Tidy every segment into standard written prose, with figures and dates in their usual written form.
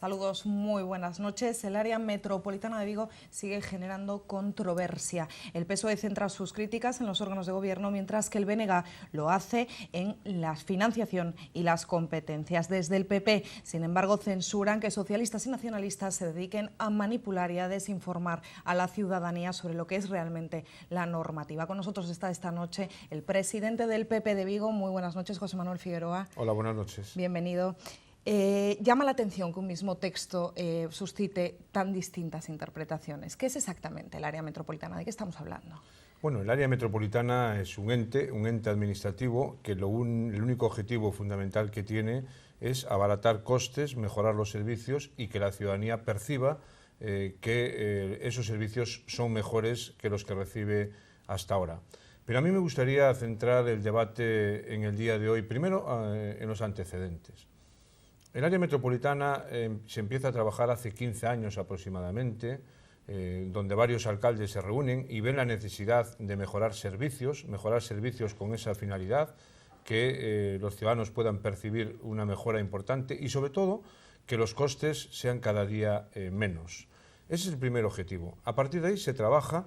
Saludos, muy buenas noches. El área metropolitana de Vigo sigue generando controversia. El PSOE centra sus críticas en los órganos de gobierno, mientras que el BNG lo hace en la financiación y las competencias. Desde el PP, sin embargo, censuran que socialistas y nacionalistas se dediquen a manipular y a desinformar a la ciudadanía sobre lo que es realmente la normativa. Con nosotros está esta noche el presidente del PP de Vigo. Muy buenas noches, José Manuel Figueroa. Hola, buenas noches. Bienvenido. Llama la atención que un mismo texto suscite tan distintas interpretaciones. ¿Qué es exactamente el área metropolitana? ¿De qué estamos hablando? Bueno, el área metropolitana es un ente administrativo que el único objetivo fundamental que tiene es abaratar costes, mejorar los servicios y que la ciudadanía perciba que esos servicios son mejores que los que recibe hasta ahora. Pero a mí me gustaría centrar el debate en el día de hoy, primero en los antecedentes. El área metropolitana se empieza a trabajar hace 15 años aproximadamente, donde varios alcaldes se reúnen y ven la necesidad de mejorar servicios con esa finalidad, que los ciudadanos puedan percibir una mejora importante y sobre todo que los costes sean cada día menos. Ese es el primer objetivo. A partir de ahí se trabaja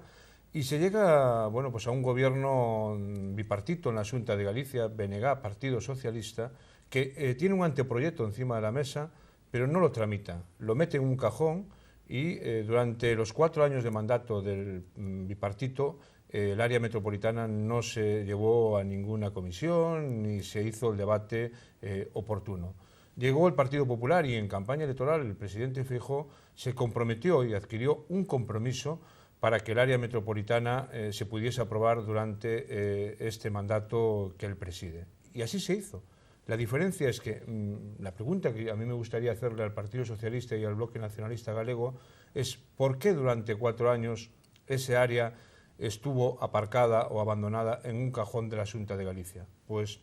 y se llega, bueno, pues a un gobierno bipartito en la Xunta de Galicia, BNG, Partido Socialista, que tiene un anteproyecto encima de la mesa, pero no lo tramita, lo mete en un cajón y durante los 4 años de mandato del bipartito, el área metropolitana no se llevó a ninguna comisión ni se hizo el debate oportuno. Llegó el Partido Popular y en campaña electoral el presidente Feijóo se comprometió y adquirió un compromiso para que el área metropolitana se pudiese aprobar durante este mandato que él preside. Y así se hizo. La diferencia es que la pregunta que a mí me gustaría hacerle al Partido Socialista y al Bloque Nacionalista Galego es ¿por qué durante 4 años ese área estuvo aparcada o abandonada en un cajón de la Xunta de Galicia? Pues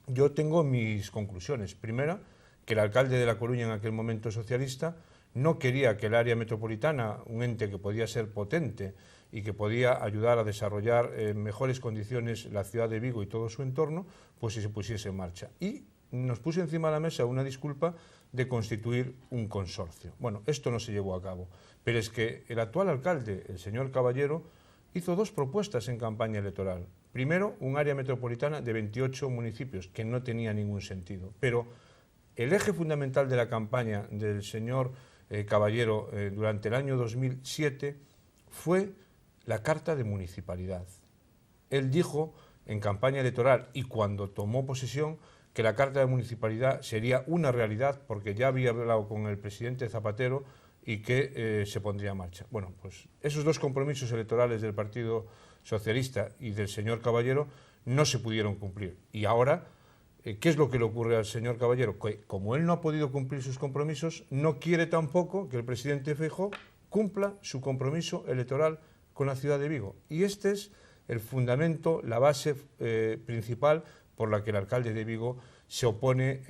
yo tengo mis conclusiones. Primera, que el alcalde de La Coruña en aquel momento socialista no quería que el área metropolitana, un ente que podía ser potente y que podía ayudar a desarrollar en mejores condiciones la ciudad de Vigo y todo su entorno, pues se pusiese en marcha. Y nos puso encima de la mesa una disculpa de constituir un consorcio. Bueno, esto no se llevó a cabo, pero es que el actual alcalde, el señor Caballero, hizo 2 propuestas en campaña electoral. Primero, un área metropolitana de 28 municipios, que no tenía ningún sentido. Pero el eje fundamental de la campaña del señor Caballero durante el año 2007 fue la Carta de Municipalidad. Él dijo en campaña electoral y cuando tomó posesión que la Carta de Municipalidad sería una realidad porque ya había hablado con el presidente Zapatero y que se pondría en marcha. Bueno, pues esos 2 compromisos electorales del Partido Socialista y del señor Caballero no se pudieron cumplir. Y ahora, ¿qué es lo que le ocurre al señor Caballero? Que como él no ha podido cumplir sus compromisos, no quiere tampoco que el presidente Feijóo cumpla su compromiso electoral con la ciudad de Vigo. Y este es el fundamento, la base principal por la que el alcalde de Vigo se opone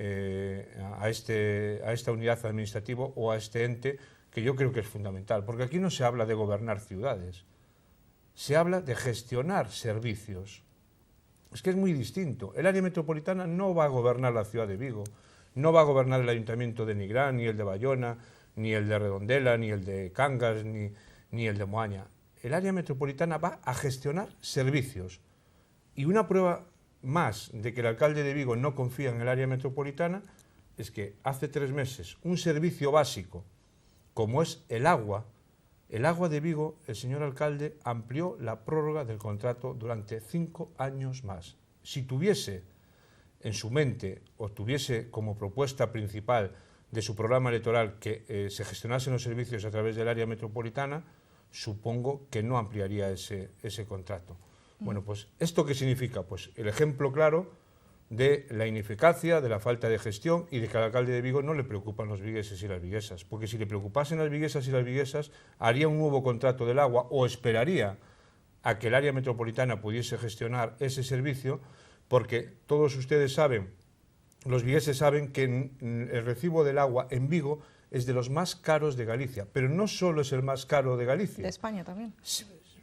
a esta unidad administrativa o a este ente que yo creo que es fundamental. Porque aquí no se habla de gobernar ciudades, se habla de gestionar servicios. Es que es muy distinto. El área metropolitana no va a gobernar la ciudad de Vigo, no va a gobernar el ayuntamiento de Nigrán, ni el de Bayona, ni el de Redondela, ni el de Cangas, ni el de Moaña. El área metropolitana va a gestionar servicios. Y una prueba más de que el alcalde de Vigo no confía en el área metropolitana es que hace 3 meses un servicio básico como es el agua de Vigo, el señor alcalde amplió la prórroga del contrato durante 5 años más. Si tuviese en su mente o tuviese como propuesta principal de su programa electoral que se gestionasen los servicios a través del área metropolitana, supongo que no ampliaría ese contrato. Bueno, pues ¿esto qué significa? Pues el ejemplo claro de la ineficacia, de la falta de gestión y de que al alcalde de Vigo no le preocupan los vigueses y las viguesas, porque si le preocupasen las viguesas y las viguesas, haría un nuevo contrato del agua o esperaría a que el área metropolitana pudiese gestionar ese servicio, porque todos ustedes saben, los vigueses saben que el recibo del agua en Vigo es de los más caros de Galicia, pero no solo es el más caro de Galicia. De España también.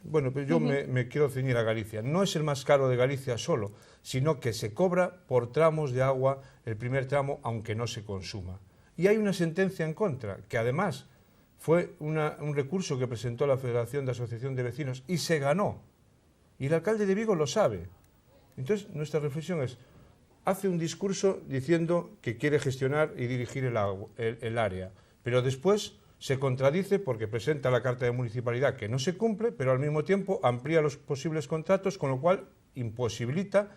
Bueno, pues yo me quiero ceñir a Galicia. No es el más caro de Galicia solo, sino que se cobra por tramos de agua el primer tramo, aunque no se consuma. y hay una sentencia en contra, que además fue un recurso que presentó la Federación de Asociación de Vecinos y se ganó. Y el alcalde de Vigo lo sabe. Entonces, nuestra reflexión es, hace un discurso diciendo que quiere gestionar y dirigir el área, pero después se contradice porque presenta la carta de municipalidad que no se cumple, pero al mismo tiempo amplía los posibles contratos, con lo cual imposibilita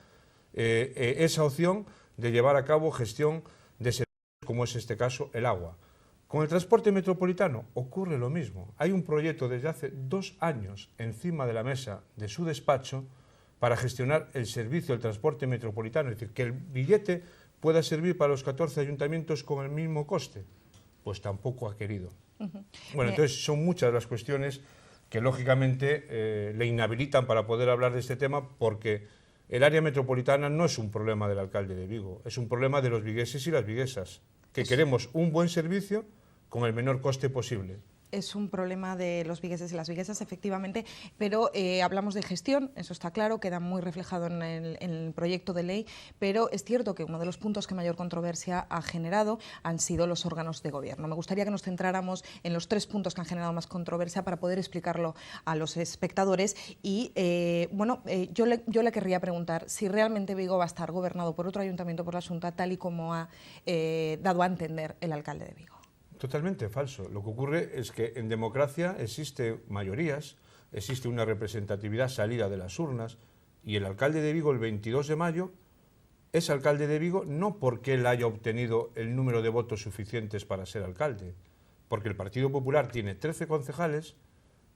esa opción de llevar a cabo gestión de servicios, como es este caso el agua. Con el transporte metropolitano ocurre lo mismo. Hay un proyecto desde hace 2 años encima de la mesa de su despacho para gestionar el servicio del transporte metropolitano, es decir, que el billete pueda servir para los 14 ayuntamientos con el mismo coste. Pues tampoco ha querido. Bueno, entonces son muchas las cuestiones que lógicamente le inhabilitan para poder hablar de este tema, porque el área metropolitana no es un problema del alcalde de Vigo, es un problema de los vigueses y las viguesas, que queremos un buen servicio con el menor coste posible. Es un problema de los vigueses y las viguesas, efectivamente, pero hablamos de gestión, eso está claro, queda muy reflejado en el proyecto de ley, pero es cierto que uno de los puntos que mayor controversia ha generado han sido los órganos de gobierno. Me gustaría que nos centráramos en los 3 puntos que han generado más controversia para poder explicarlo a los espectadores y, yo le querría preguntar si realmente Vigo va a estar gobernado por otro ayuntamiento, por la Xunta, tal y como ha dado a entender el alcalde de Vigo. Totalmente falso. Lo que ocurre es que en democracia existe mayorías, existe una representatividad salida de las urnas, y el alcalde de Vigo el 22 de mayo es alcalde de Vigo no porque él haya obtenido el número de votos suficientes para ser alcalde, porque el Partido Popular tiene 13 concejales,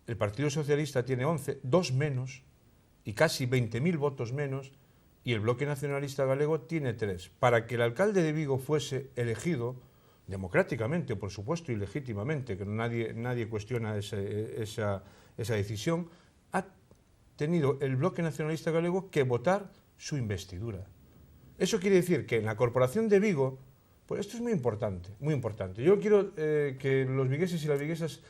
el Partido Socialista tiene 11, 2 menos, y casi 20.000 votos menos, y el Bloque Nacionalista Galego tiene 3. Para que el alcalde de Vigo fuese elegido democráticamente, por supuesto, y legítimamente, que nadie cuestiona esa decisión, ha tenido el Bloque Nacionalista Galego que votar su investidura. Eso quiere decir que en la Corporación de Vigo, pues esto es muy importante, muy importante. Yo quiero que los vigueses y las viguesas,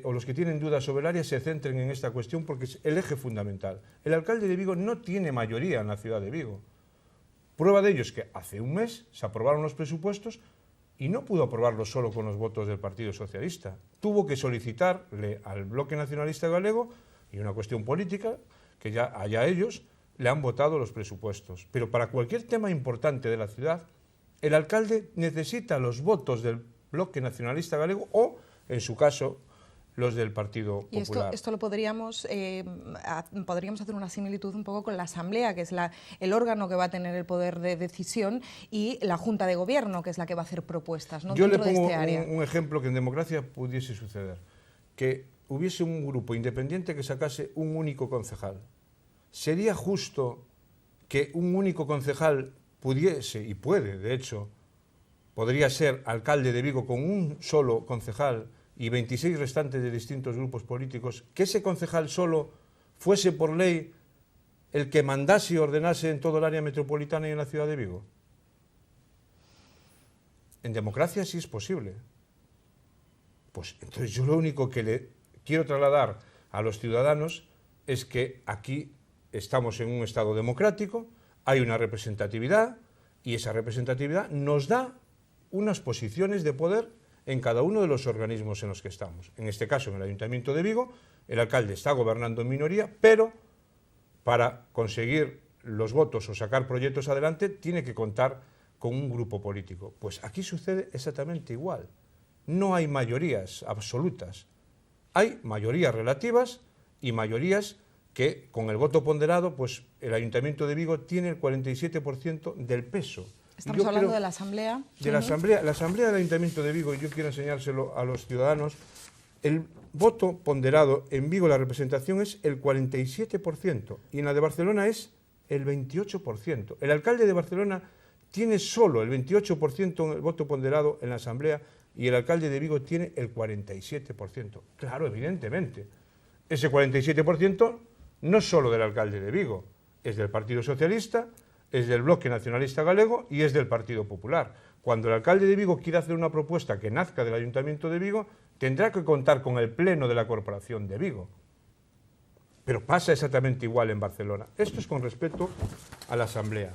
o los que tienen dudas sobre el área, se centren en esta cuestión porque es el eje fundamental. El alcalde de Vigo no tiene mayoría en la ciudad de Vigo. Prueba de ello es que hace un mes se aprobaron los presupuestos y no pudo aprobarlo solo con los votos del Partido Socialista. Tuvo que solicitarle al Bloque Nacionalista Galego, y una cuestión política, que ya allá ellos le han votado los presupuestos. Pero para cualquier tema importante de la ciudad, el alcalde necesita los votos del Bloque Nacionalista Galego o, en su caso, los del Partido Popular. Y esto lo podríamos hacer una similitud un poco con la Asamblea, que es el órgano que va a tener el poder de decisión, y la Junta de Gobierno, que es la que va a hacer propuestas, ¿no? Yo le dentro pongo de este área. un ejemplo que en democracia pudiese suceder, que hubiese un grupo independiente que sacase un único concejal. ¿Sería justo que un único concejal pudiese, y puede, de hecho, podría ser alcalde de Vigo con un solo concejal y 26 restantes de distintos grupos políticos, que ese concejal solo fuese por ley el que mandase y ordenase en todo el área metropolitana y en la ciudad de Vigo? En democracia sí es posible. Pues entonces yo lo único que le quiero trasladar a los ciudadanos es que aquí estamos en un Estado democrático, hay una representatividad y esa representatividad nos da unas posiciones de poder en cada uno de los organismos en los que estamos. En este caso, en el Ayuntamiento de Vigo, el alcalde está gobernando en minoría, pero para conseguir los votos o sacar proyectos adelante tiene que contar con un grupo político. Pues aquí sucede exactamente igual. No hay mayorías absolutas. Hay mayorías relativas y mayorías que, con el voto ponderado, pues el Ayuntamiento de Vigo tiene el 47% del peso. Estamos hablando de la Asamblea. De la Asamblea del Ayuntamiento de Vigo, y yo quiero enseñárselo a los ciudadanos, el voto ponderado en Vigo, la representación es el 47%, y en la de Barcelona es el 28%. El alcalde de Barcelona tiene solo el 28% en el voto ponderado en la Asamblea, y el alcalde de Vigo tiene el 47%. Claro, evidentemente. Ese 47% no es solo del alcalde de Vigo, es del Partido Socialista, es del Bloque Nacionalista Galego y es del Partido Popular. Cuando el alcalde de Vigo quiera hacer una propuesta que nazca del Ayuntamiento de Vigo, tendrá que contar con el Pleno de la Corporación de Vigo. Pero pasa exactamente igual en Barcelona. Esto es con respecto a la Asamblea.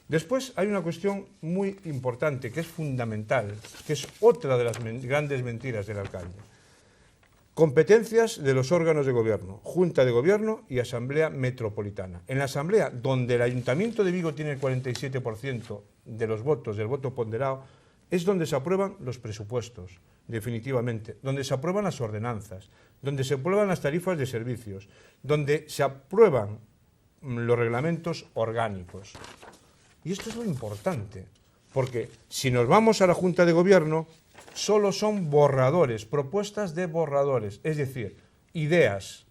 Después hay una cuestión muy importante, que es fundamental, que es otra de las grandes mentiras del alcalde. Competencias de los órganos de gobierno, Junta de Gobierno y Asamblea Metropolitana. En la Asamblea, donde el Ayuntamiento de Vigo tiene el 47% de los votos, del voto ponderado, es donde se aprueban los presupuestos, definitivamente, donde se aprueban las ordenanzas, donde se aprueban las tarifas de servicios, donde se aprueban los reglamentos orgánicos. Y esto es lo importante, porque si nos vamos a la Junta de Gobierno, solo son borradores, propuestas de borradores, es decir, ideas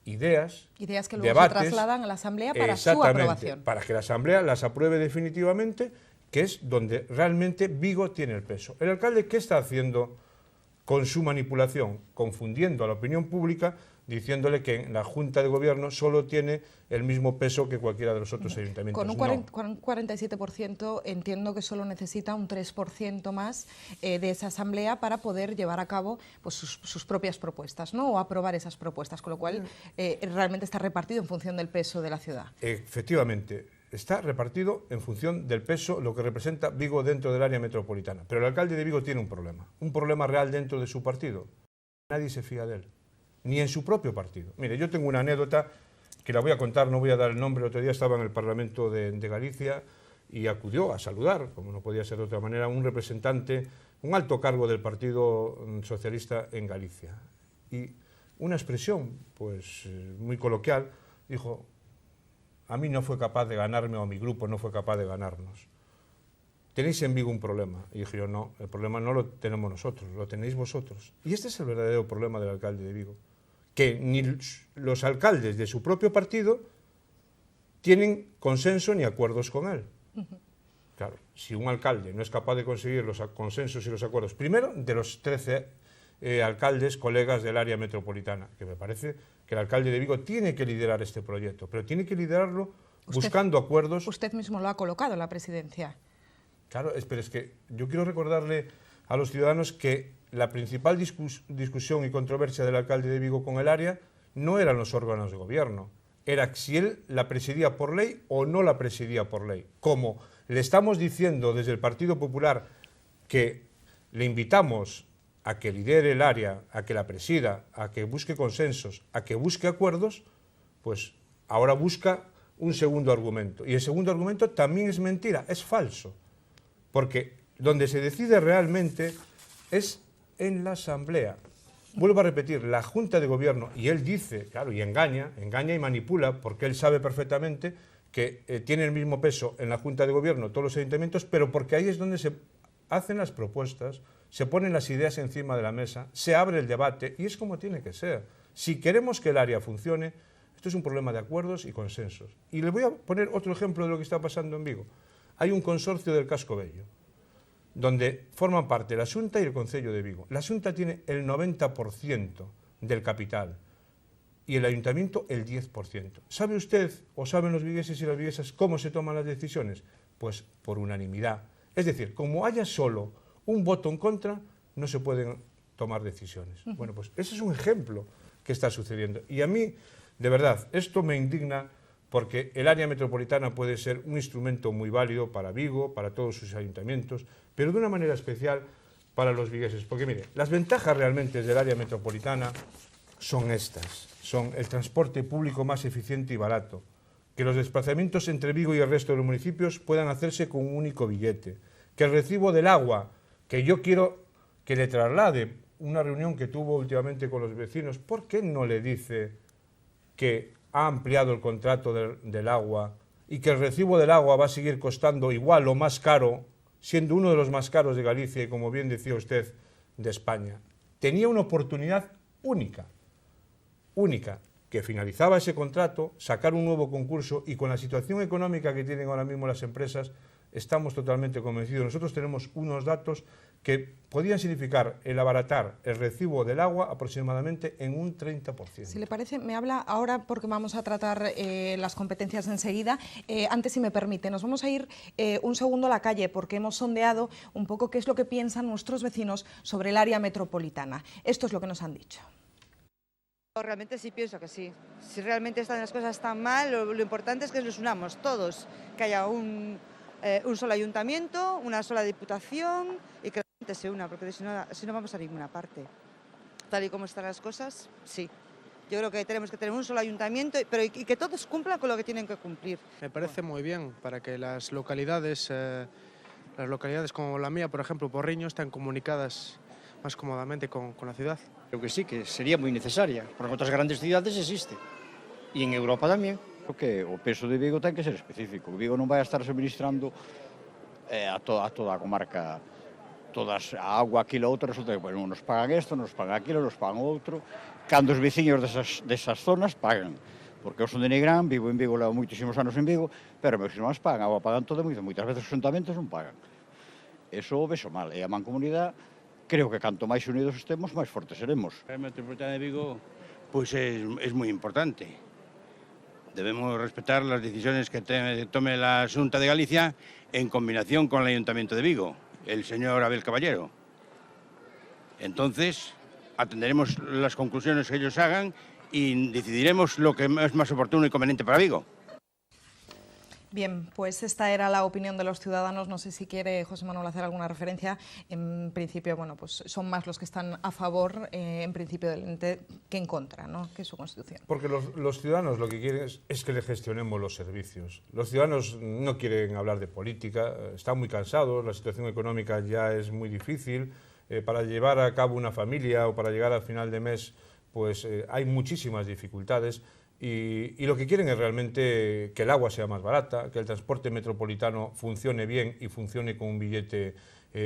que luego debates, se trasladan a la Asamblea para su aprobación. Para que la Asamblea las apruebe definitivamente, que es donde realmente Vigo tiene el peso. ¿El alcalde qué está haciendo con su manipulación? Confundiendo a la opinión pública, diciéndole que en la Junta de Gobierno solo tiene el mismo peso que cualquiera de los otros ayuntamientos. Con un 47% entiendo que solo necesita un 3% más de esa asamblea para poder llevar a cabo pues, sus propias propuestas, ¿no? O aprobar esas propuestas, con lo cual realmente está repartido en función del peso de la ciudad. Efectivamente, está repartido en función del peso, lo que representa Vigo dentro del área metropolitana. Pero el alcalde de Vigo tiene un problema real dentro de su partido. Nadie se fía de él, ni en su propio partido. Mire, yo tengo una anécdota que la voy a contar, no voy a dar el nombre. El otro día estaba en el Parlamento de Galicia y acudió a saludar, como no podía ser de otra manera, un representante, un alto cargo del Partido Socialista en Galicia. Y una expresión, pues, muy coloquial, dijo: a mí no fue capaz de ganarme, o mi grupo no fue capaz de ganarnos. Tenéis en Vigo un problema. Y dije yo: no, el problema no lo tenemos nosotros, lo tenéis vosotros. Y este es el verdadero problema del alcalde de Vigo, que ni los alcaldes de su propio partido tienen consenso ni acuerdos con él. Claro, si un alcalde no es capaz de conseguir los consensos y los acuerdos, primero de los 13 alcaldes, colegas del área metropolitana, que me parece que el alcalde de Vigo tiene que liderar este proyecto, pero tiene que liderarlo buscando acuerdos. Usted mismo lo ha colocado en la presidencia. Claro, pero es que yo quiero recordarle a los ciudadanos que la principal discusión y controversia del alcalde de Vigo con el área no eran los órganos de gobierno, era si él la presidía por ley o no la presidía por ley. Como le estamos diciendo desde el Partido Popular que le invitamos a que lidere el área, a que la presida, a que busque consensos, a que busque acuerdos, pues ahora busca un segundo argumento. Y el segundo argumento también es mentira, es falso. Porque donde se decide realmente es en la Asamblea. Vuelvo a repetir, la Junta de Gobierno, y él dice, claro, y engaña y manipula, porque él sabe perfectamente que tiene el mismo peso en la Junta de Gobierno todos los ayuntamientos, pero porque ahí es donde se hacen las propuestas, se ponen las ideas encima de la mesa, se abre el debate, y es como tiene que ser. Si queremos que el área funcione, esto es un problema de acuerdos y consensos. Y le voy a poner otro ejemplo de lo que está pasando en Vigo. Hay un consorcio del Casco Bello, donde forman parte la Xunta y el Concello de Vigo. La Xunta tiene el 90% del capital y el Ayuntamiento el 10%. ¿Sabe usted, o saben los vigueses y las viguesas, cómo se toman las decisiones? Pues por unanimidad. Es decir, como haya solo un voto en contra, no se pueden tomar decisiones. Bueno, pues ese es un ejemplo que está sucediendo. Y a mí, de verdad, esto me indigna, porque el área metropolitana puede ser un instrumento muy válido para Vigo, para todos sus ayuntamientos, pero de una manera especial para los vigueses. Porque mire, las ventajas realmente del área metropolitana son estas. Son el transporte público más eficiente y barato, que los desplazamientos entre Vigo y el resto de los municipios puedan hacerse con un único billete, que el recibo del agua, que yo quiero que le traslade una reunión que tuvo últimamente con los vecinos, ¿por qué no le dice que ha ampliado el contrato del agua y que el recibo del agua va a seguir costando igual o más caro, siendo uno de los más caros de Galicia y, como bien decía usted, de España? Tenía una oportunidad única, que finalizaba ese contrato, sacar un nuevo concurso, y con la situación económica que tienen ahora mismo las empresas, estamos totalmente convencidos. Nosotros tenemos unos datos que podían significar el abaratar el recibo del agua aproximadamente en un 30%. Si le parece, me habla ahora, porque vamos a tratar las competencias enseguida. Antes, si me permite, nos vamos a ir un segundo a la calle, porque hemos sondeado un poco qué es lo que piensan nuestros vecinos sobre el área metropolitana. Esto es lo que nos han dicho. Realmente sí pienso que sí. Si realmente están las cosas tan mal, lo importante es que nos unamos todos, que haya un un solo ayuntamiento, una sola diputación y que la gente se una, porque si no vamos a ninguna parte. Tal y como están las cosas, sí. Yo creo que tenemos que tener un solo ayuntamiento, pero y que todos cumplan con lo que tienen que cumplir. Me parece muy bien para que las localidades como la mía, por ejemplo, Porriño, estén comunicadas más cómodamente con la ciudad. Creo que sí, que sería moi necesaria, porque en outras grandes cidades existe, e en Europa tamén. Creo que o peso de Vigo ten que ser específico. Vigo non vai a estar suministrando a toda a comarca, todas a agua, aquilo, outro, resulta que bueno, nos pagan isto, nos pagan aquilo, nos pagan outro, cando os veciños desas zonas pagan. Porque eu son de Nigrán, vivo en Vigo, levo moitísimos anos en Vigo, pero meus irmáns pagan, agua pagan todo, moitas veces os ayuntamentos non pagan. Eso o vexo mal, e a mancomunidade, creo que canto máis unidos estemos, máis fortes seremos. A metropolitana de Vigo pues es muy importante. Debemos respetar las decisiones que tome la Xunta de Galicia en combinación con el Ayuntamiento de Vigo, el señor Abel Caballero. Entonces, atenderemos las conclusiones que ellos hagan y decidiremos lo que es más oportuno y conveniente para Vigo. Bien, pues esta era la opinión de los ciudadanos. No sé si quiere José Manuel hacer alguna referencia. En principio, bueno, pues son más los que están a favor, en principio, del ente que en contra, ¿no?, que es su constitución. Porque los ciudadanos lo que quieren es que le gestionemos los servicios. Los ciudadanos no quieren hablar de política, están muy cansados, la situación económica ya es muy difícil. Para llevar a cabo una familia o para llegar al final de mes, pues hay muchísimas dificultades. Y lo que quieren es realmente que el agua sea más barata, que el transporte metropolitano funcione bien y funcione con un billete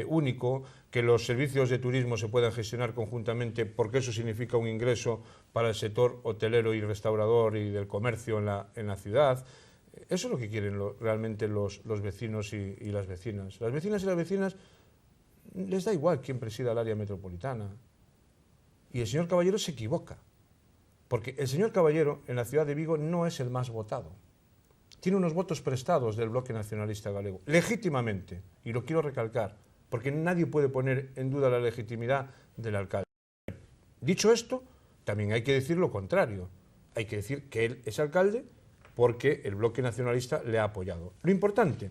único, que los servicios de turismo se puedan gestionar conjuntamente, porque eso significa un ingreso para el sector hotelero y restaurador y del comercio en la ciudad. Eso es lo que quieren realmente los vecinos y las vecinas. Las vecinas y las vecinas les da igual quién presida el área metropolitana. Y el señor Caballero se equivoca. Porque el señor Caballero en la ciudad de Vigo no es el más votado. Tiene unos votos prestados del bloque nacionalista galego, legítimamente, y lo quiero recalcar, porque nadie puede poner en duda la legitimidad del alcalde. Dicho esto, también hay que decir lo contrario. Hay que decir que él es alcalde porque el bloque nacionalista le ha apoyado. Lo importante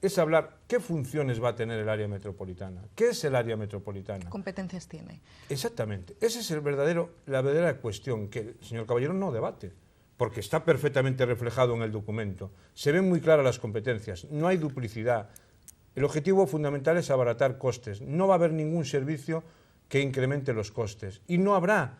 es hablar qué funciones va a tener el área metropolitana. ¿Qué es el área metropolitana? ¿Competencias tiene? Exactamente. Esa es la verdadera cuestión que el señor Caballero no debate, porque está perfectamente reflejado en el documento. Se ven muy claras las competencias, no hay duplicidad. El objetivo fundamental es abaratar costes. No va a haber ningún servicio que incremente los costes y no habrá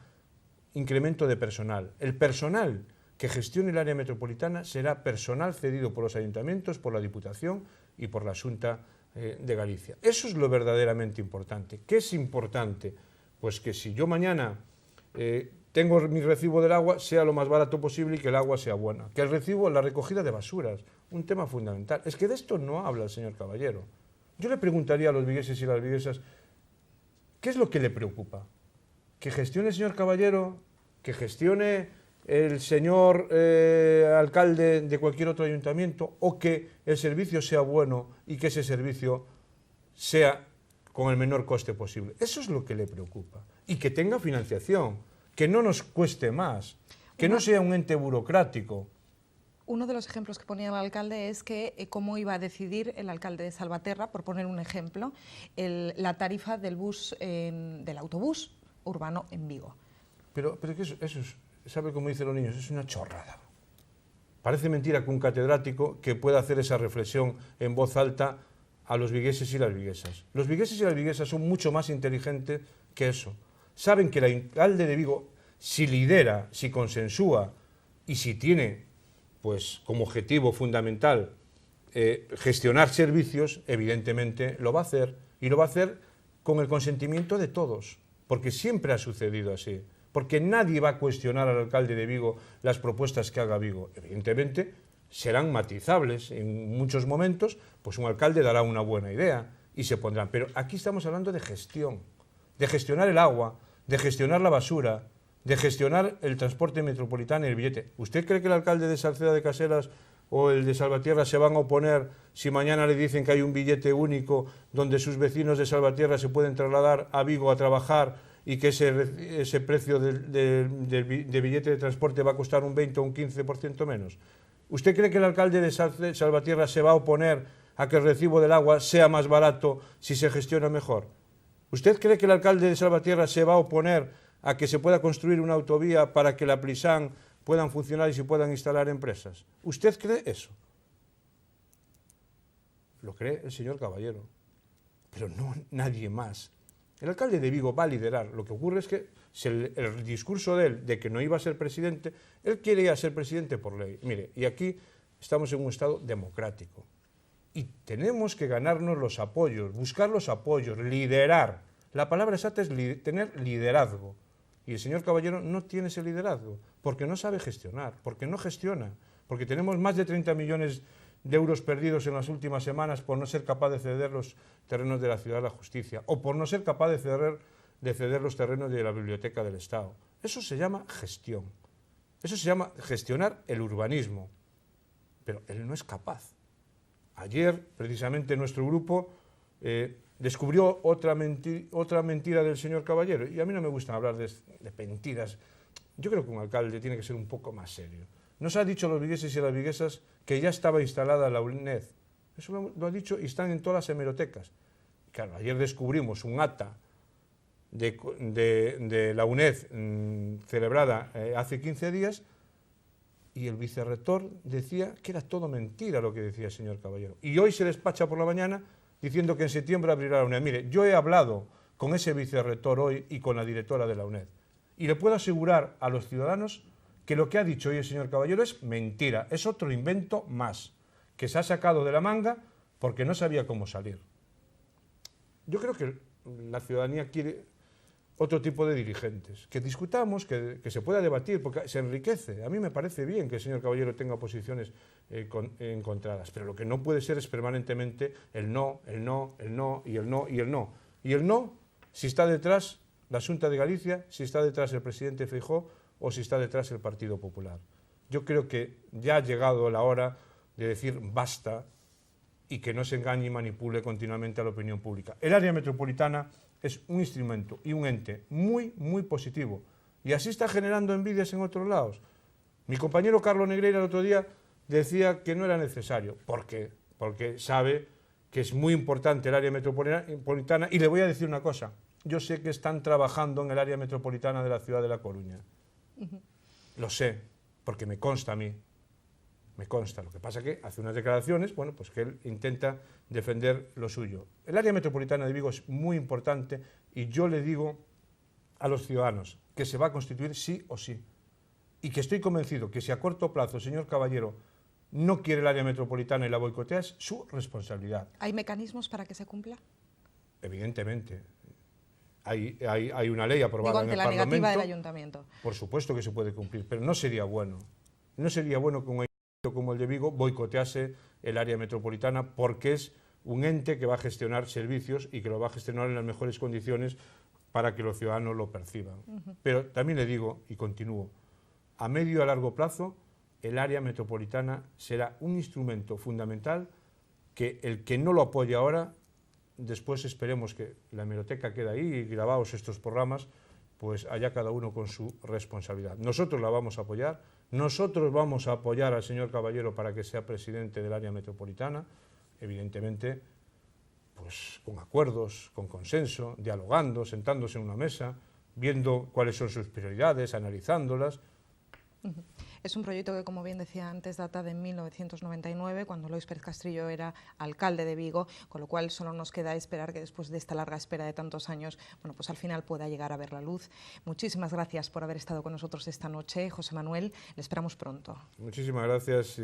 incremento de personal. El personal que gestione el área metropolitana será personal cedido por los ayuntamientos, por la Diputación y por la Xunta de Galicia. Eso es lo verdaderamente importante. ¿Qué es importante? Pues que si yo mañana tengo mi recibo del agua, sea lo más barato posible y que el agua sea buena. Que el recibo, la recogida de basuras, un tema fundamental. Es que de esto no habla el señor Caballero. Yo le preguntaría a los vigueses y las viguesas, ¿qué es lo que le preocupa? ¿Que gestione el señor Caballero? ¿Que gestione el señor alcalde de cualquier otro ayuntamiento, o que el servicio sea bueno y que ese servicio sea con el menor coste posible? Eso es lo que le preocupa. Y que tenga financiación, que no nos cueste más, que no sea un ente burocrático. Uno de los ejemplos que ponía el alcalde es que cómo iba a decidir el alcalde de Salvaterra, por poner un ejemplo, la tarifa del autobús urbano en Vigo. Pero que eso es, ¿sabe cómo dicen los niños? Es una chorrada. Parece mentira que un catedrático que pueda hacer esa reflexión en voz alta a los vigueses y las viguesas. Los vigueses y las viguesas son mucho más inteligentes que eso. Saben que el alcalde de Vigo, si lidera, si consensúa y si tiene pues como objetivo fundamental gestionar servicios, evidentemente lo va a hacer, y lo va a hacer con el consentimiento de todos, porque siempre ha sucedido así. Porque nadie va a cuestionar al alcalde de Vigo las propuestas que haga Vigo. Evidentemente, serán matizables en muchos momentos, pues un alcalde dará una buena idea y se pondrán. Pero aquí estamos hablando de gestión, de gestionar el agua, de gestionar la basura, de gestionar el transporte metropolitano y el billete. ¿Usted cree que el alcalde de Salceda de Caselas o el de Salvatierra se van a oponer si mañana le dicen que hay un billete único donde sus vecinos de Salvatierra se pueden trasladar a Vigo a trabajar y que ese precio de billete de transporte va a costar un 20 o un 15% menos? ¿Usted cree que el alcalde de Salvatierra se va a oponer a que el recibo del agua sea más barato si se gestiona mejor? ¿Usted cree que el alcalde de Salvatierra se va a oponer a que se pueda construir una autovía para que la Plisán puedan funcionar y se puedan instalar empresas? ¿Usted cree eso? Lo cree el señor Caballero, pero no nadie más. El alcalde de Vigo va a liderar. Lo que ocurre es que el discurso de él, de que no iba a ser presidente, él quiere ir a ser presidente por ley. Mire, y aquí estamos en un Estado democrático. Y tenemos que ganarnos los apoyos, buscar los apoyos, liderar. La palabra exacta es tener liderazgo. Y el señor Caballero no tiene ese liderazgo, porque no sabe gestionar, porque no gestiona, porque tenemos más de 30 millones de euros perdidos en las últimas semanas por no ser capaz de ceder los terrenos de la Ciudad de la Justicia o por no ser capaz de ceder los terrenos de la Biblioteca del Estado. Eso se llama gestión. Eso se llama gestionar el urbanismo. Pero él no es capaz. Ayer, precisamente, nuestro grupo descubrió otra mentira del señor Caballero. Y a mí no me gusta hablar de mentiras. Yo creo que un alcalde tiene que ser un poco más serio. Nos ha dicho a los vigueses y a las viguesas que ya estaba instalada la UNED. Eso lo ha dicho y están en todas las hemerotecas. Claro, ayer descubrimos un acta de la UNED celebrada hace 15 días y el vicerrector decía que era todo mentira lo que decía el señor Caballero. Y hoy se despacha por la mañana diciendo que en septiembre abrirá la UNED. Mire, yo he hablado con ese vicerrector hoy y con la directora de la UNED y le puedo asegurar a los ciudadanos que lo que ha dicho hoy el señor Caballero es mentira, es otro invento más, que se ha sacado de la manga porque no sabía cómo salir. Yo creo que la ciudadanía quiere otro tipo de dirigentes, que discutamos, que se pueda debatir, porque se enriquece. A mí me parece bien que el señor Caballero tenga posiciones encontradas, pero lo que no puede ser es permanentemente el no, el no, el no y el no y el no. Y el no, si está detrás la Xunta de Galicia, si está detrás el presidente Feijóo, o si está detrás el Partido Popular. Yo creo que ya ha llegado la hora de decir basta y que no se engañe y manipule continuamente a la opinión pública. El área metropolitana es un instrumento y un ente muy, muy positivo y así está generando envidias en otros lados. Mi compañero Carlos Negreira el otro día decía que no era necesario. ¿Por qué? Porque sabe que es muy importante el área metropolitana y le voy a decir una cosa. Yo sé que están trabajando en el área metropolitana de la ciudad de La Coruña. Lo sé, porque me consta a mí, me consta. Lo que pasa es que hace unas declaraciones, bueno, pues que él intenta defender lo suyo. El área metropolitana de Vigo es muy importante y yo le digo a los ciudadanos que se va a constituir sí o sí. Y que estoy convencido que si a corto plazo el señor Caballero no quiere el área metropolitana y la boicotea, es su responsabilidad. ¿Hay mecanismos para que se cumpla? Evidentemente. Hay una ley aprobada en el Parlamento. Ante la negativa del Ayuntamiento. Por supuesto que se puede cumplir, pero no sería bueno. No sería bueno que un ayuntamiento como el de Vigo boicotease el área metropolitana porque es un ente que va a gestionar servicios y que lo va a gestionar en las mejores condiciones para que los ciudadanos lo perciban. Pero también le digo, y continúo, a medio y a largo plazo el área metropolitana será un instrumento fundamental que el que no lo apoye ahora, después esperemos que la hemeroteca quede ahí y grabados estos programas, pues allá cada uno con su responsabilidad. Nosotros la vamos a apoyar, nosotros vamos a apoyar al señor Caballero para que sea presidente del área metropolitana, evidentemente, pues con acuerdos, con consenso, dialogando, sentándose en una mesa, viendo cuáles son sus prioridades, analizándolas. Es un proyecto que, como bien decía antes, data de 1999, cuando Lois Pérez Castrillo era alcalde de Vigo, con lo cual solo nos queda esperar que después de esta larga espera de tantos años, bueno, pues al final pueda llegar a ver la luz. Muchísimas gracias por haber estado con nosotros esta noche, José Manuel, le esperamos pronto. Muchísimas gracias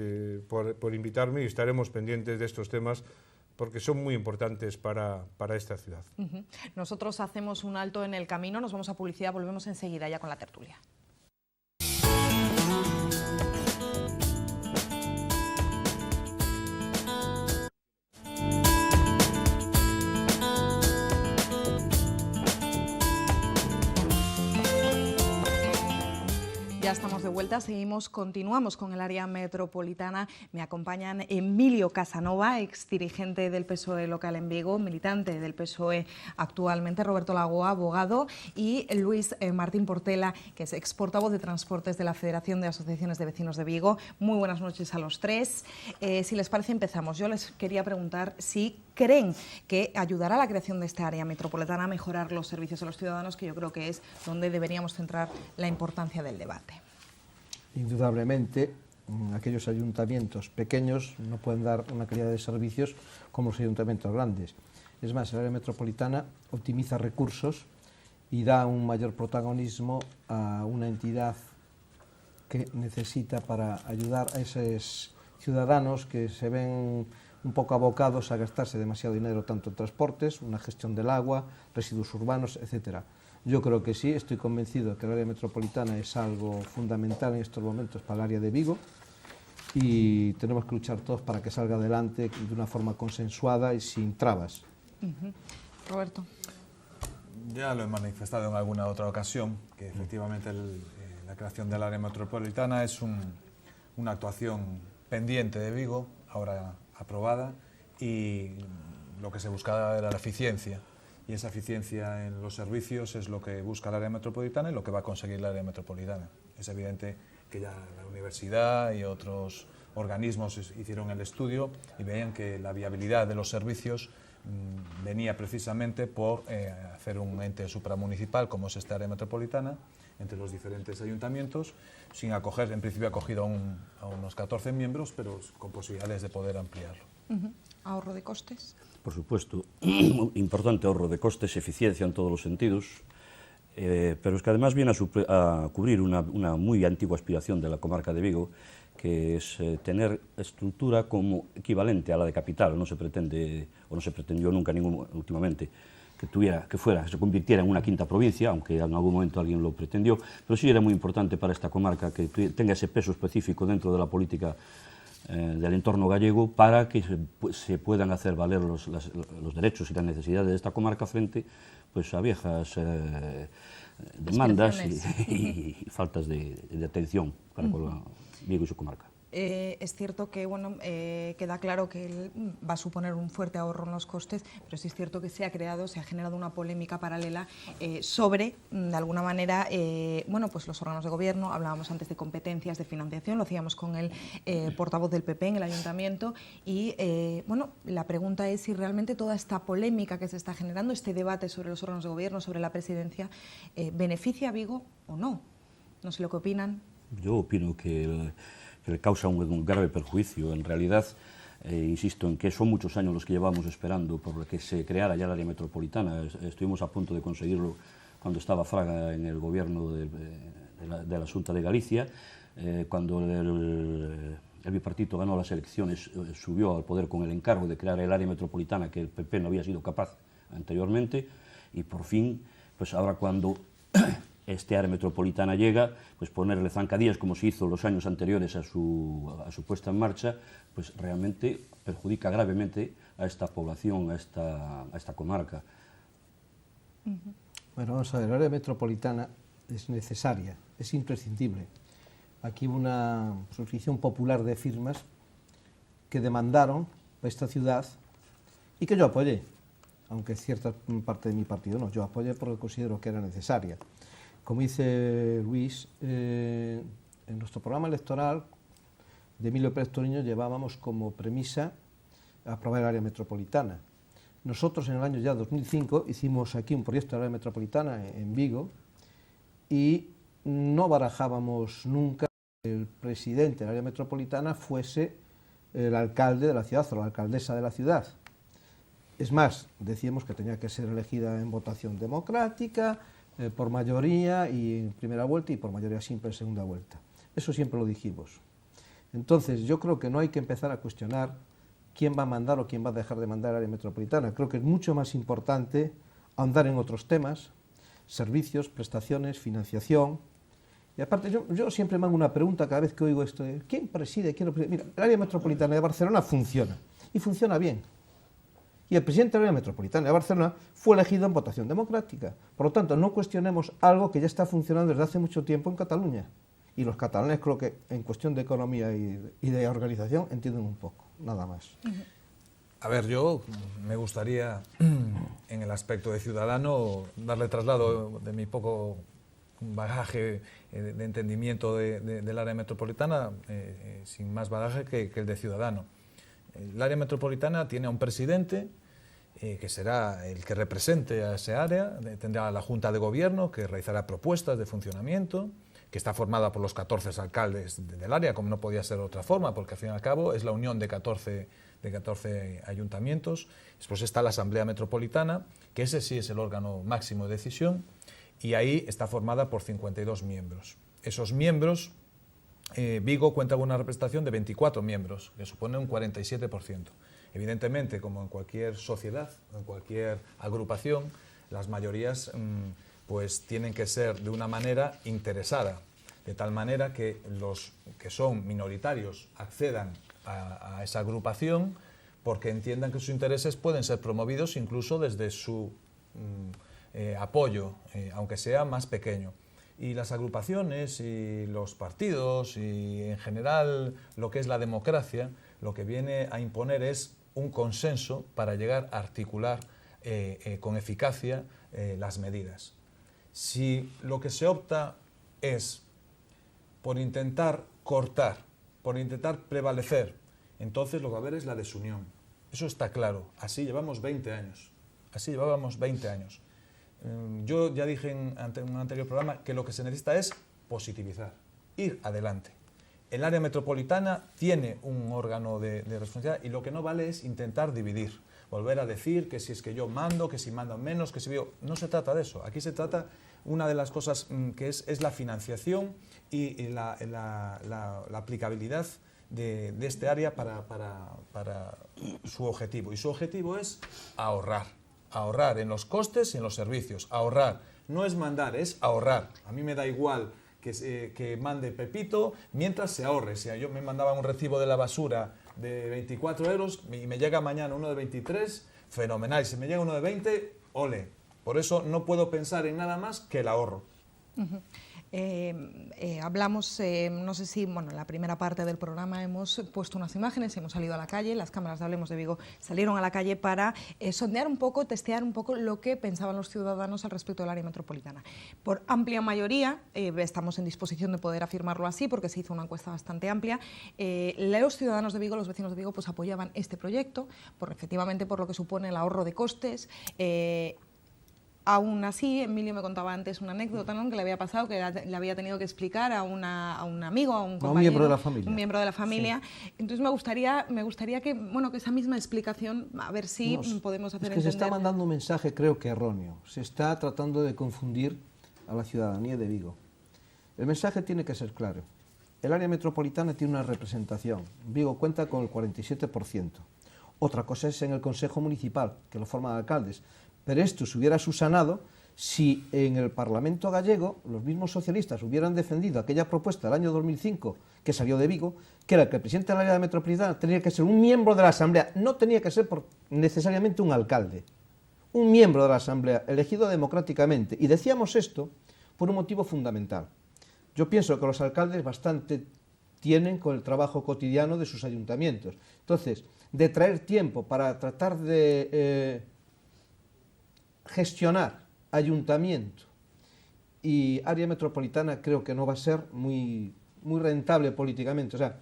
por invitarme y estaremos pendientes de estos temas porque son muy importantes para esta ciudad. Nosotros hacemos un alto en el camino, nos vamos a publicidad, volvemos enseguida ya con la tertulia. Ya estamos de vuelta, continuamos con el área metropolitana. Me acompañan Emilio Casanova, exdirigente del PSOE local en Vigo, militante del PSOE actualmente, Roberto Lagoa, abogado, y Luis Martín Portela, que es exportavoz de Transportes de la Federación de Asociaciones de Vecinos de Vigo. Muy buenas noches a los tres. Si les parece, empezamos. Yo les quería preguntar si creen que ayudará a la creación de esta área metropolitana a mejorar los servicios a los ciudadanos, que yo creo que es donde deberíamos centrar la importancia del debate. Indudablemente, aquellos ayuntamientos pequeños no pueden dar una calidad de servicios como los ayuntamientos grandes. Es más, el área metropolitana optimiza recursos y da un mayor protagonismo a una entidad que necesita para ayudar a esos ciudadanos que se ven un poco abocados a gastarse demasiado dinero tanto en transportes, una gestión del agua, residuos urbanos, etcétera. Yo creo que sí, estoy convencido de que el área metropolitana es algo fundamental en estos momentos para el área de Vigo y tenemos que luchar todos para que salga adelante de una forma consensuada y sin trabas. Roberto. Ya lo he manifestado en alguna otra ocasión, que efectivamente la creación del área metropolitana es una actuación pendiente de Vigo, ahora aprobada, y lo que se buscaba era la eficiencia. Y esa eficiencia en los servicios es lo que busca el área metropolitana y lo que va a conseguir el área metropolitana. Es evidente que ya la universidad y otros organismos hicieron el estudio y veían que la viabilidad de los servicios venía precisamente por hacer un ente supramunicipal como es este área metropolitana entre los diferentes ayuntamientos, sin acoger, en principio acogido a unos 14 miembros, pero con posibilidades de poder ampliarlo. ¿Ahorro de costes? Por supuesto, importante ahorro de costes, eficiencia en todos los sentidos, pero es que además viene a cubrir una muy antigua aspiración de la comarca de Vigo, que es tener estructura como equivalente a la de capital. No se pretende, o no se pretendió nunca últimamente, que se convirtiera en una quinta provincia, aunque en algún momento alguien lo pretendió, pero sí era muy importante para esta comarca que tenga ese peso específico dentro de la política del entorno gallego para que se puedan hacer valer los derechos y las necesidades de esta comarca frente pues, a viejas demandas y faltas de atención para Vigo y su comarca. Es cierto que queda claro que va a suponer un fuerte ahorro en los costes, pero sí es cierto que se ha generado una polémica paralela sobre, de alguna manera, pues los órganos de gobierno. Hablábamos antes de competencias, de financiación, lo hacíamos con el portavoz del PP en el ayuntamiento y la pregunta es si realmente toda esta polémica que se está generando, este debate sobre los órganos de gobierno, sobre la presidencia, beneficia a Vigo o no. No sé lo que opinan. Yo opino que le causa un grave perjuicio. En realidad, insisto en que son muchos años los que llevamos esperando por que se creara ya el área metropolitana. Estuvimos a punto de conseguirlo cuando estaba Fraga en el gobierno de la Xunta de Galicia, cuando el bipartito ganó las elecciones, subió al poder con el encargo de crear el área metropolitana que el PP no había sido capaz anteriormente, y por fin, pues ahora cuando este área metropolitana llega, pues ponerle zancadillas como se hizo los años anteriores a su puesta en marcha, pues realmente perjudica gravemente a esta población, a esta comarca. Bueno, vamos a ver, el área metropolitana es necesaria, es imprescindible. Aquí hubo una suscripción popular de firmas que demandaron a esta ciudad y que yo apoyé, aunque cierta parte de mi partido no, yo apoyé porque considero que era necesaria. Como dice Luis, en nuestro programa electoral de Emilio Pérez Toriño llevábamos como premisa aprobar el área metropolitana. Nosotros en el año ya 2005 hicimos aquí un proyecto de área metropolitana en Vigo y no barajábamos nunca que el presidente del área metropolitana fuese el alcalde de la ciudad o la alcaldesa de la ciudad. Es más, decíamos que tenía que ser elegida en votación democrática, por mayoría y en primera vuelta y por mayoría simple en segunda vuelta. Eso siempre lo dijimos. Entonces, yo creo que no hay que empezar a cuestionar quién va a mandar o quién va a dejar de mandar al área metropolitana. Creo que es mucho más importante ahondar en otros temas, servicios, prestaciones, financiación. Y aparte, yo siempre me hago una pregunta cada vez que oigo esto de ¿quién preside? Mira, el área metropolitana de Barcelona funciona, y funciona bien. Y el presidente de la área metropolitana de Barcelona fue elegido en votación democrática. Por lo tanto, no cuestionemos algo que ya está funcionando desde hace mucho tiempo en Cataluña Y los catalanes creo que en cuestión de economía y de organización entienden un poco, nada más. A ver, yo me gustaría, en el aspecto de ciudadano, darle traslado de mi poco bagaje de entendimiento del área metropolitana, sin más bagaje que el de ciudadano. El área metropolitana tiene a un presidente que será el que represente a ese área, tendrá la Junta de Gobierno que realizará propuestas de funcionamiento, que está formada por los 14 alcaldes del área, como no podía ser de otra forma, porque al fin y al cabo es la unión de 14 ayuntamientos. Después está la Asamblea Metropolitana, que ese sí es el órgano máximo de decisión, y ahí está formada por 52 miembros. Esos miembros, Vigo cuenta con una representación de 24 miembros, que supone un 47%. Evidentemente, como en cualquier sociedad, en cualquier agrupación, las mayorías pues tienen que ser de una manera interesada, de tal manera que los que son minoritarios accedan a esa agrupación porque entiendan que sus intereses pueden ser promovidos incluso desde su apoyo, aunque sea más pequeño. Y las agrupaciones y los partidos y en general lo que es la democracia, lo que viene a imponer es un consenso para llegar a articular con eficacia las medidas. Si lo que se opta es por intentar cortar, por intentar prevalecer, entonces lo que va a haber es la desunión. Eso está claro. Así llevamos 20 años. Así llevábamos 20 años. Yo ya dije en un anterior programa que lo que se necesita es positivizar, ir adelante. El área metropolitana tiene un órgano de responsabilidad y lo que no vale es intentar dividir, volver a decir que si es que yo mando, que si mandan menos, que si yo... No se trata de eso. Aquí se trata, una de las cosas que es la financiación y la aplicabilidad de este área para su objetivo. Y su objetivo es ahorrar. Ahorrar en los costes y en los servicios. Ahorrar. No es mandar, es ahorrar. A mí me da igual que mande Pepito mientras se ahorre. Si yo me mandaba un recibo de la basura de 24 euros y me llega mañana uno de 23, fenomenal. Si me llega uno de 20, ole. Por eso no puedo pensar en nada más que el ahorro. Hablamos, no sé si, bueno, en la primera parte del programa hemos puesto unas imágenes, hemos salido a la calle, las cámaras de Hablemos de Vigo salieron a la calle para sondear un poco, testear un poco lo que pensaban los ciudadanos al respecto del área metropolitana. Por amplia mayoría, estamos en disposición de poder afirmarlo así, porque se hizo una encuesta bastante amplia, los ciudadanos de Vigo, los vecinos de Vigo, pues apoyaban este proyecto, efectivamente por lo que supone el ahorro de costes. Aún así, Emilio me contaba antes una anécdota, ¿no?, que le había pasado, que le había tenido que explicar a un amigo, a un compañero, un miembro de la familia. Un miembro de la familia. Sí. Entonces me gustaría que, bueno, que esa misma explicación, a ver si podemos hacer entender. Se está mandando un mensaje, creo que erróneo. Se está tratando de confundir a la ciudadanía de Vigo. El mensaje tiene que ser claro. El área metropolitana tiene una representación. Vigo cuenta con el 47%. Otra cosa es en el Consejo Municipal, que lo forman alcaldes. Pero esto se hubiera subsanado si en el Parlamento gallego los mismos socialistas hubieran defendido aquella propuesta del año 2005 que salió de Vigo, que era que el presidente del área metropolitana tenía que ser un miembro de la Asamblea, no tenía que ser necesariamente un alcalde, un miembro de la Asamblea elegido democráticamente. Y decíamos esto por un motivo fundamental. Yo pienso que los alcaldes bastante tienen con el trabajo cotidiano de sus ayuntamientos. Entonces, de traer tiempo para tratar de gestionar ayuntamiento y área metropolitana creo que no va a ser muy rentable políticamente. O sea,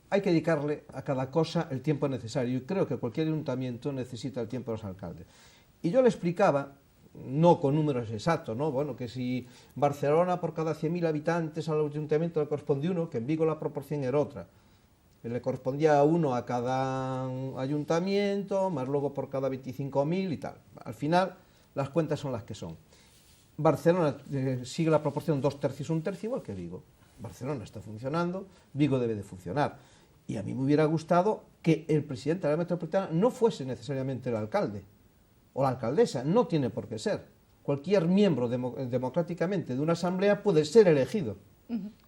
hay que dedicarle a cada cosa el tiempo necesario y creo que cualquier ayuntamiento necesita el tiempo de los alcaldes. Y yo le explicaba, no con números exactos, ¿no? Bueno, que si Barcelona por cada 100.000 habitantes al ayuntamiento le corresponde uno, que en Vigo la proporción era otra. Le correspondía uno a cada ayuntamiento, más luego por cada 25.000 y tal. Al final, las cuentas son las que son. Barcelona sigue la proporción 2 tercios, 1 tercio, igual que Vigo. Barcelona está funcionando, Vigo debe de funcionar. Y a mí me hubiera gustado que el presidente de la metropolitana no fuese necesariamente el alcalde o la alcaldesa, no tiene por qué ser. Cualquier miembro democráticamente de una asamblea puede ser elegido.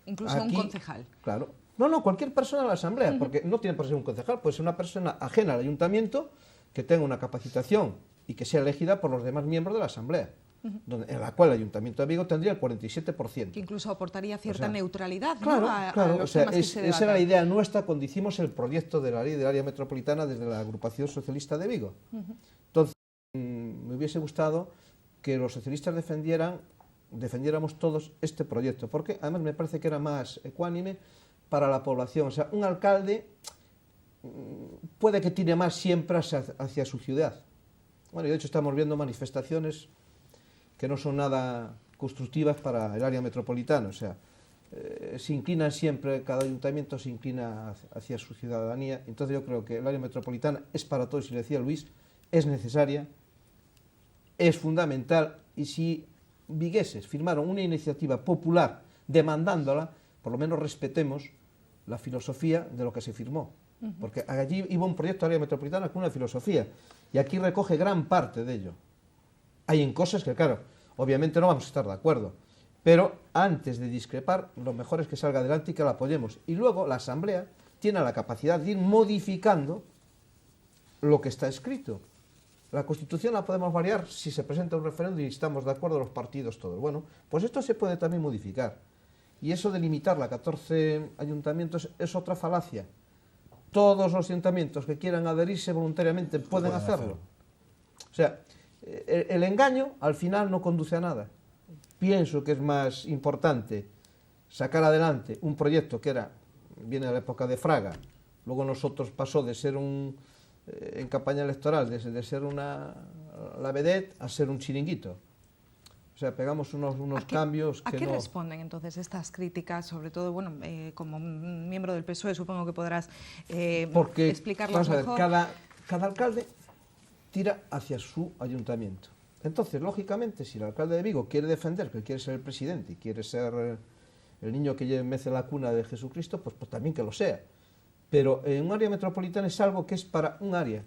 Incluso aquí, un concejal. Claro. No, cualquier persona de la asamblea, porque no tiene por qué ser un concejal, puede ser una persona ajena al ayuntamiento que tenga una capacitación y que sea elegida por los demás miembros de la asamblea. en la cual el Ayuntamiento de Vigo tendría el 47%. Que incluso aportaría cierta neutralidad, claro, ¿no? a claro, los temas que se esa era la debatan. idea nuestra cuando hicimos el proyecto de la ley del área metropolitana desde la agrupación socialista de Vigo. Entonces, me hubiese gustado que los socialistas defendiéramos todos este proyecto, porque además me parece que era más ecuánime para la población. O sea, un alcalde puede que tire más siempre hacia su ciudad. Bueno, y de hecho estamos viendo manifestaciones que no son nada constructivas para el área metropolitana. O sea, se inclinan siempre, cada ayuntamiento se inclina hacia su ciudadanía. Entonces yo creo que el área metropolitana es para todos, y le decía Luis, es necesaria, es fundamental, y si vigueses firmaron una iniciativa popular demandándola, por lo menos respetemos la filosofía de lo que se firmó. Porque allí iba un proyecto de área metropolitana con una filosofía, y aquí recoge gran parte de ello. Hay en cosas que, claro, obviamente no vamos a estar de acuerdo, pero antes de discrepar, lo mejor es que salga adelante y que la apoyemos. Y luego la Asamblea tiene la capacidad de ir modificando lo que está escrito. La Constitución la podemos variar si se presenta un referéndum y estamos de acuerdo los partidos todos. Bueno, pues esto se puede también modificar. Y eso de limitarla a 14 ayuntamientos es otra falacia. Todos los ayuntamientos que quieran adherirse voluntariamente pueden hacerlo. O sea, el engaño al final no conduce a nada. Pienso que es más importante sacar adelante un proyecto que viene de la época de Fraga, luego nosotros pasó de ser en campaña electoral, de ser la vedette a ser un chiringuito. O sea, pegamos unos cambios que ¿A qué no... responden entonces estas críticas? Sobre todo, bueno, como miembro del PSOE supongo que podrás explicarlas mejor. Vamos a ver, cada alcalde tira hacia su ayuntamiento. Entonces, lógicamente, si el alcalde de Vigo quiere defender que quiere ser el presidente y quiere ser el niño que mece la cuna de Jesucristo, pues también que lo sea. Pero en un área metropolitana es algo que es para un área.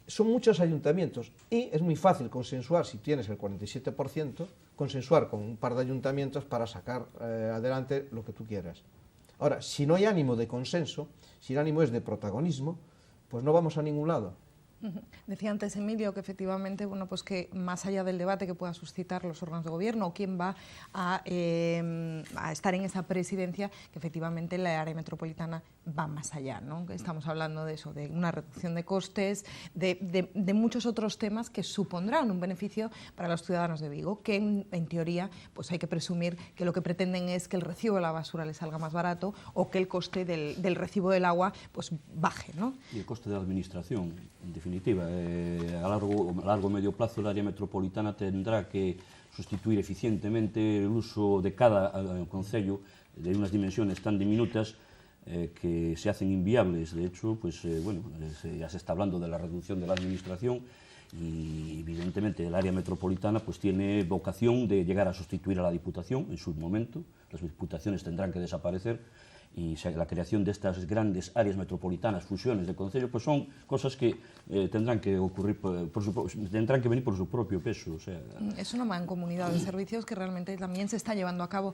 Son muchos ayuntamientos y es muy fácil consensuar, si tienes el 47%, consensuar con un par de ayuntamientos para sacar adelante lo que tú quieras. Ahora, si no hay ánimo de consenso, si el ánimo es de protagonismo, pues no vamos a ningún lado. Decía antes Emilio que efectivamente, bueno, pues que más allá del debate que pueda suscitar los órganos de gobierno o quién va a estar en esa presidencia, que efectivamente la área metropolitana va más allá, ¿no? Estamos hablando de eso, de una reducción de costes, de muchos otros temas que supondrán un beneficio para los ciudadanos de Vigo, que en teoría pues hay que presumir que lo que pretenden es que el recibo de la basura les salga más barato o que el coste del recibo del agua pues baje, ¿no? Y el coste de la administración, en definitiva, a largo o medio plazo el área metropolitana tendrá que sustituir eficientemente el uso de cada concello de unas dimensiones tan diminutas que se hacen inviables. De hecho, pues bueno, ya se está hablando de la reducción de la administración y evidentemente el área metropolitana pues tiene vocación de llegar a sustituir a la Diputación en su momento. Las diputaciones tendrán que desaparecer y la creación de estas grandes áreas metropolitanas, fusiones de concello, pues son cosas que tendrán que ocurrir, tendrán que venir por su propio peso. O sea, es una mancomunidad de servicios que realmente también se está llevando a cabo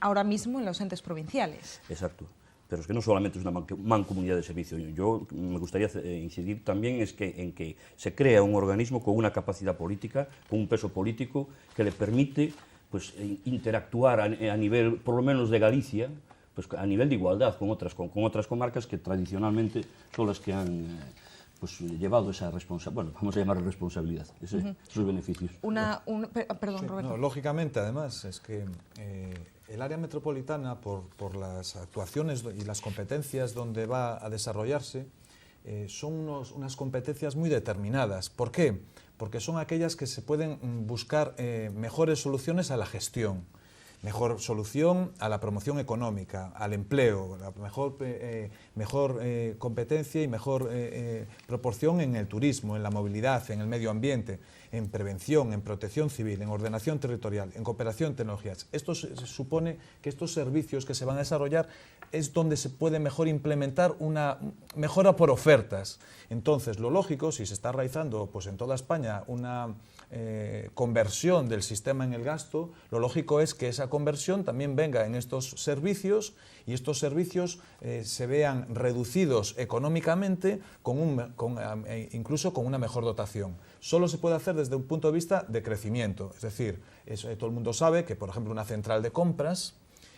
ahora mismo en los entes provinciales. Exacto. Pero es que no solamente es una mancomunidad de servicios. Yo me gustaría incidir también en que se crea un organismo con una capacidad política, con un peso político que le permite pues, interactuar a nivel, por lo menos de Galicia, pues a nivel de igualdad con otras comarcas que tradicionalmente son las que han pues, llevado esa responsabilidad, bueno, vamos a llamar responsabilidad, esos beneficios. Perdón, Roberto. No, lógicamente, además, es que el área metropolitana, por las actuaciones y las competencias donde va a desarrollarse, son unas competencias muy determinadas. ¿Por qué? Porque son aquellas que se pueden buscar mejores soluciones a la gestión, mejor solución a la promoción económica, al empleo, la mejor competencia y mejor proporción en el turismo, en la movilidad, en el medio ambiente, en prevención, en protección civil, en ordenación territorial, en cooperación en tecnologías. Esto se supone que estos servicios que se van a desarrollar es donde se puede mejor implementar una mejora por ofertas. Entonces, lo lógico, si se está realizando pues, en toda España una conversión del sistema en el gasto, lo lógico es que esa conversión también venga en estos servicios y estos servicios se vean reducidos económicamente incluso con una mejor dotación. Solo se puede hacer desde un punto de vista de crecimiento, es decir, todo el mundo sabe que, por ejemplo, una central de compras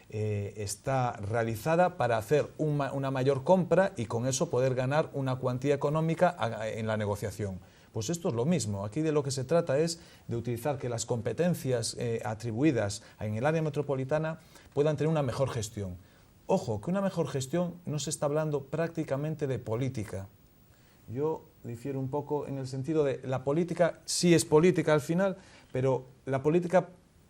está realizada para hacer una mayor compra y con eso poder ganar una cuantía económica en la negociación. Pues esto es lo mismo, aquí de lo que se trata es de utilizar que las competencias atribuidas en el área metropolitana puedan tener una mejor gestión. Ojo, que una mejor gestión no se está hablando prácticamente de política. Yo difiero un poco en el sentido de la política, sí es política al final, pero la política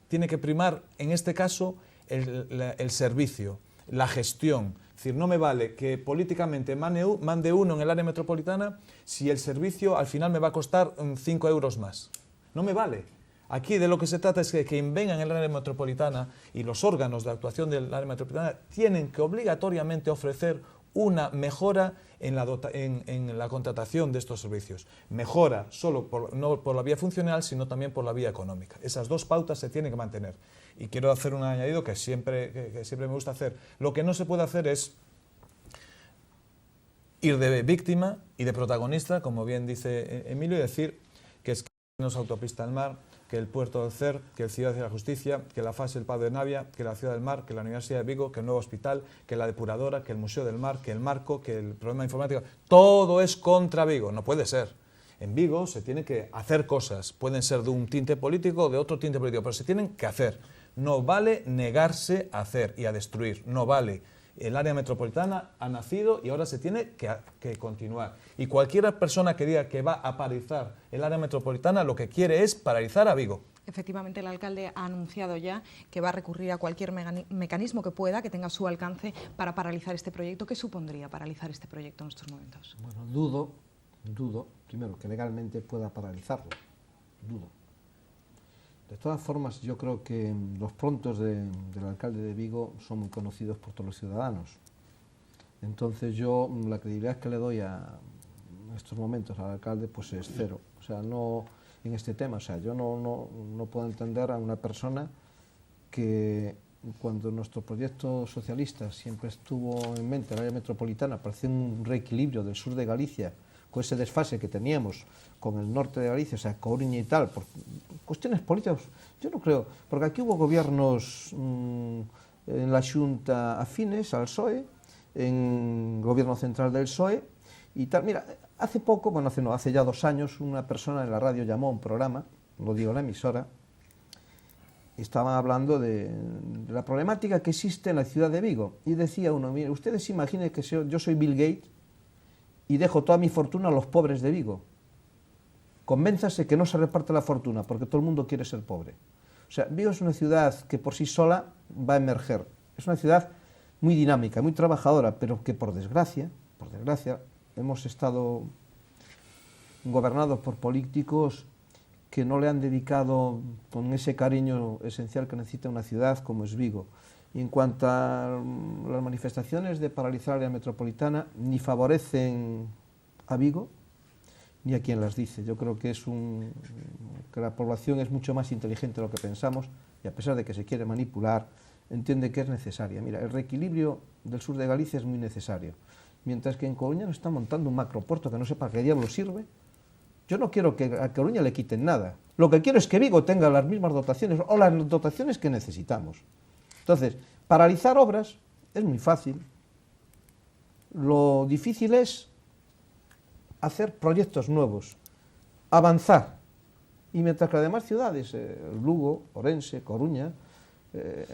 tiene que primar, en este caso, el servicio, la gestión. Es decir, no me vale que políticamente mande uno en el área metropolitana si el servicio al final me va a costar 5 euros más. No me vale. Aquí de lo que se trata es que quien venga en el área metropolitana y los órganos de actuación del área metropolitana tienen que obligatoriamente ofrecer una mejora en la contratación de estos servicios. Mejora no por la vía funcional, sino también por la vía económica. Esas dos pautas se tienen que mantener. Y quiero hacer un añadido que siempre me gusta hacer. Lo que no se puede hacer es ir de víctima y de protagonista, como bien dice Emilio, y decir que es que no es autopista al mar, que el puerto del CER, que el Ciudad de la Justicia, que la FAS, el Pado de Navia, que la Ciudad del Mar, que la Universidad de Vigo, que el nuevo hospital, que la depuradora, que el Museo del Mar, que el Marco, que el problema informático, todo es contra Vigo. No puede ser. En Vigo se tiene que hacer cosas, pueden ser de un tinte político o de otro tinte político, pero se tienen que hacer. No vale negarse a hacer y a destruir, no vale. El área metropolitana ha nacido y ahora se tiene que continuar. Y cualquier persona que diga que va a paralizar el área metropolitana, lo que quiere es paralizar a Vigo. Efectivamente, el alcalde ha anunciado ya que va a recurrir a cualquier mecanismo que pueda, que tenga a su alcance para paralizar este proyecto. ¿Qué supondría paralizar este proyecto en estos momentos? Bueno, dudo, primero, que legalmente pueda paralizarlo. Dudo. De todas formas, yo creo que los prontos del alcalde de Vigo son muy conocidos por todos los ciudadanos. Entonces yo la credibilidad que le doy en estos momentos al alcalde pues es cero. O sea, no en este tema. O sea, yo no puedo entender a una persona que cuando nuestro proyecto socialista siempre estuvo en mente el área metropolitana para hacer un reequilibrio del sur de Galicia, con ese desfase que teníamos con el norte de Galicia, o sea, Coruña y tal, por cuestiones políticas, yo no creo, porque aquí hubo gobiernos en la Xunta afines al PSOE, en gobierno central del PSOE y tal. Mira, hace poco, bueno, hace ya 2 años, una persona en la radio llamó a un programa, lo digo en la emisora, estaban hablando de la problemática que existe en la ciudad de Vigo, y decía uno, mire, ustedes imaginen que yo soy Bill Gates y dejo toda mi fortuna a los pobres de Vigo. Convénzase que no se reparte la fortuna, porque todo el mundo quiere ser pobre. O sea, Vigo es una ciudad que por sí sola va a emerger. Es una ciudad muy dinámica, muy trabajadora, pero que por desgracia, hemos estado gobernados por políticos que no le han dedicado con ese cariño esencial que necesita una ciudad como es Vigo. Y en cuanto a las manifestaciones de paralizar la área metropolitana, ni favorecen a Vigo, ni a quien las dice. Yo creo que que la población es mucho más inteligente de lo que pensamos, y a pesar de que se quiere manipular, entiende que es necesaria. Mira, el reequilibrio del sur de Galicia es muy necesario. Mientras que en Coruña nos está montando un macropuerto que no sé para qué diablo sirve. Yo no quiero que a Coruña le quiten nada. Lo que quiero es que Vigo tenga las mismas dotaciones o las dotaciones que necesitamos. Entonces, paralizar obras es muy fácil. Lo difícil es hacer proyectos nuevos, avanzar. Y mientras que además ciudades, Lugo, Orense, Coruña,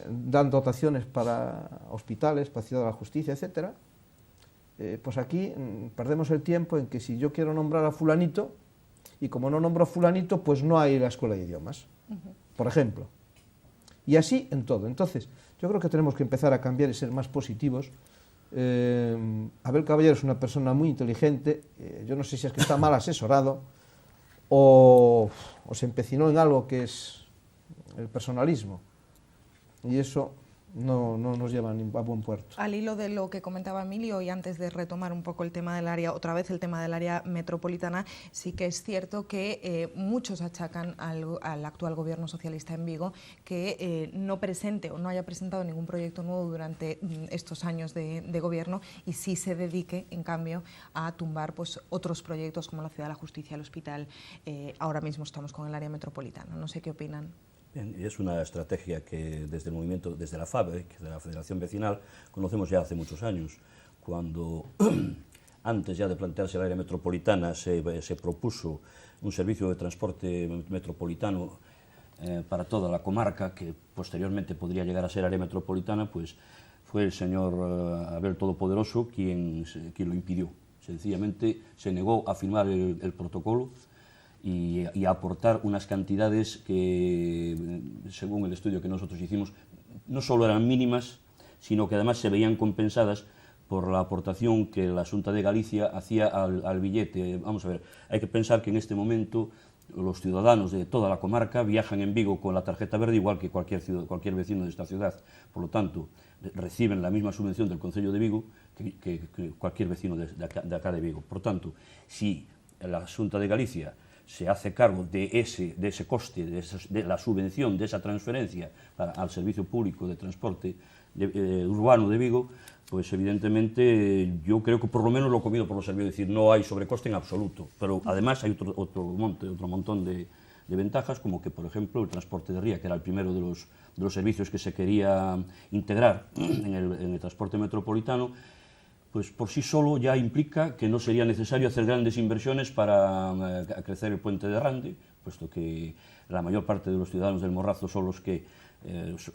dan dotaciones para hospitales, para Ciudad de la Justicia, etcétera, pues aquí perdemos el tiempo en que si yo quiero nombrar a fulanito, y como no nombro a fulanito, pues no hay la escuela de idiomas, por ejemplo. Y así en todo. Entonces, yo creo que tenemos que empezar a cambiar y ser más positivos. Abel Caballero es una persona muy inteligente, yo no sé si es que está mal asesorado o se empecinó en algo que es el personalismo, y eso no nos llevan a buen puerto. Al hilo de lo que comentaba Emilio y antes de retomar un poco el tema del área, otra vez el tema del área metropolitana, sí que es cierto que muchos achacan al actual gobierno socialista en Vigo que no presente o no haya presentado ningún proyecto nuevo durante estos años de gobierno y sí se dedique, en cambio, a tumbar pues, otros proyectos como la Ciudad de la Justicia, el hospital. Ahora mismo estamos con el área metropolitana. No sé qué opinan. Bien, es una estrategia que desde el movimiento, desde la FABEC, de la Federación Vecinal, conocemos ya hace muchos años, cuando antes ya de plantearse el área metropolitana se propuso un servicio de transporte metropolitano para toda la comarca, que posteriormente podría llegar a ser área metropolitana, pues fue el señor Abel Todopoderoso quien lo impidió. Sencillamente se negó a firmar el protocolo y a aportar unas cantidades que, según el estudio que nosotros hicimos, no solo eran mínimas, sino que además se veían compensadas por la aportación que la Xunta de Galicia hacía al billete. Vamos a ver, hay que pensar que en este momento los ciudadanos de toda la comarca viajan en Vigo con la tarjeta verde igual que cualquier vecino de esta ciudad. Por lo tanto, reciben la misma subvención del Concello de Vigo que cualquier vecino de acá de Vigo. Por tanto, si la Xunta de Galicia se hace cargo de ese coste, de la subvención, de esa transferencia al servicio público de transporte urbano de Vigo, pues evidentemente yo creo que por lo menos lo comido por lo servido, es decir, no hay sobrecoste en absoluto, pero además hay otro montón de ventajas, como que por ejemplo el transporte de ría, que era el primero de los servicios que se quería integrar en el transporte metropolitano, pues por sí solo ya implica que no sería necesario hacer grandes inversiones para crecer el puente de Rande, puesto que la mayor parte de los ciudadanos del Morrazo son los que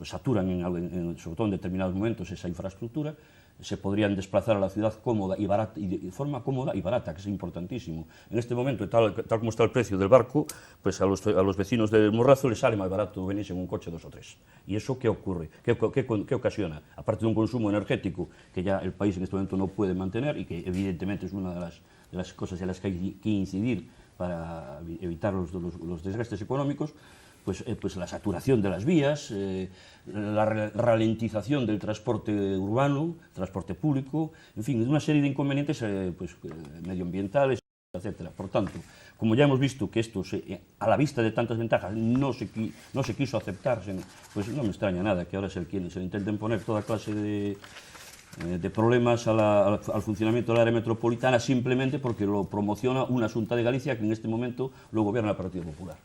saturan, sobre todo en determinados momentos, esa infraestructura. Se podrían desplazar a la ciudad cómoda y barata, y de forma cómoda y barata, que es importantísimo. En este momento, tal como está el precio del barco, pues a los vecinos del Morrazo les sale más barato venirse en un coche 2 o 3. ¿Y eso qué ocurre? ¿Qué ocasiona? Aparte de un consumo energético que ya el país en este momento no puede mantener y que evidentemente es una de las cosas en las que hay que incidir para evitar los desgastes económicos, pues la saturación de las vías, la ralentización del transporte urbano, transporte público, en fin, una serie de inconvenientes medioambientales, etcétera. Por tanto, como ya hemos visto que esto, a la vista de tantas ventajas, no se quiso aceptar, pues no me extraña nada que ahora se intenten poner toda clase de problemas al funcionamiento del área metropolitana simplemente porque lo promociona una Xunta de Galicia que en este momento lo gobierna el Partido Popular.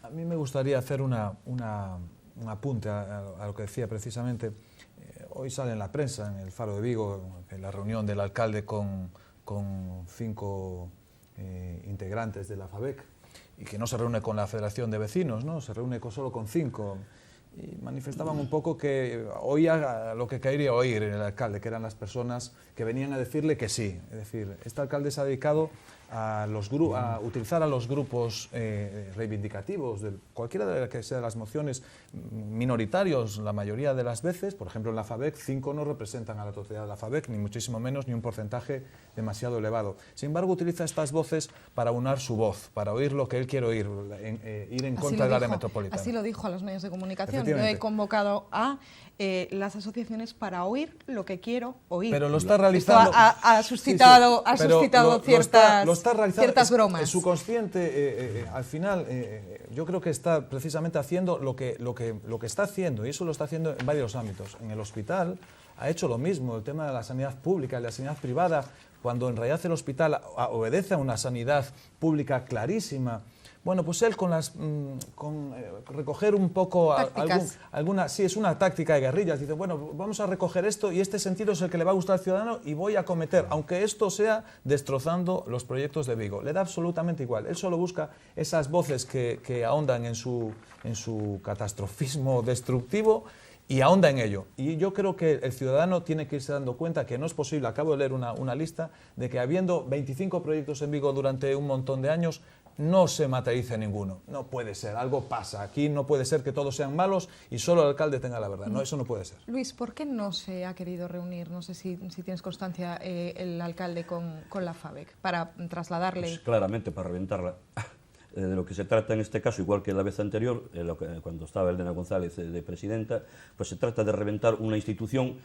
A mí me gustaría hacer un apunte a lo que decía precisamente. Hoy sale en la prensa, en el Faro de Vigo, en la reunión del alcalde con 5 integrantes de la FABEC, y que no se reúne con la Federación de Vecinos, ¿no? Se reúne solo con 5. Y manifestaban un poco que oía lo que quería oír el alcalde, que eran las personas que venían a decirle que sí. Es decir, este alcalde se ha dedicado a utilizar a los grupos reivindicativos, cualquiera de que sean las mociones, minoritarios la mayoría de las veces. Por ejemplo, en la FABEC 5 no representan a la totalidad de la FABEC, ni muchísimo menos, ni un porcentaje demasiado elevado. Sin embargo, utiliza estas voces para unar su voz, para oír lo que él quiere oír, ir en contra del área metropolitana. Así lo dijo a los medios de comunicación. Yo he convocado a las asociaciones para oír lo que quiero oír. Pero lo está realizando. Esto ha suscitado ciertas bromas. El subconsciente, al final, yo creo que está precisamente haciendo lo que está haciendo, y eso lo está haciendo en varios ámbitos. En el hospital ha hecho lo mismo, el tema de la sanidad pública y la sanidad privada, cuando en realidad el hospital obedece a una sanidad pública clarísima. Bueno, pues él recoger un poco sí, es una táctica de guerrillas. Dice, bueno, vamos a recoger esto y este sentido es el que le va a gustar al ciudadano y voy a cometer, aunque esto sea destrozando los proyectos de Vigo. Le da absolutamente igual. Él solo busca esas voces que ahondan en su catastrofismo destructivo y ahonda en ello. Y yo creo que el ciudadano tiene que irse dando cuenta que no es posible, acabo de leer una lista, de que habiendo 25 proyectos en Vigo durante un montón de años, no se materializa ninguno. No puede ser, algo pasa. Aquí no puede ser que todos sean malos y solo el alcalde tenga la verdad. No, eso no puede ser. Luis, ¿por qué no se ha querido reunir, no sé si tienes constancia, el alcalde con la FABEC, para trasladarle? Pues claramente para reventarla. De lo que se trata en este caso, igual que la vez anterior, cuando estaba Elena González de presidenta, pues se trata de reventar una institución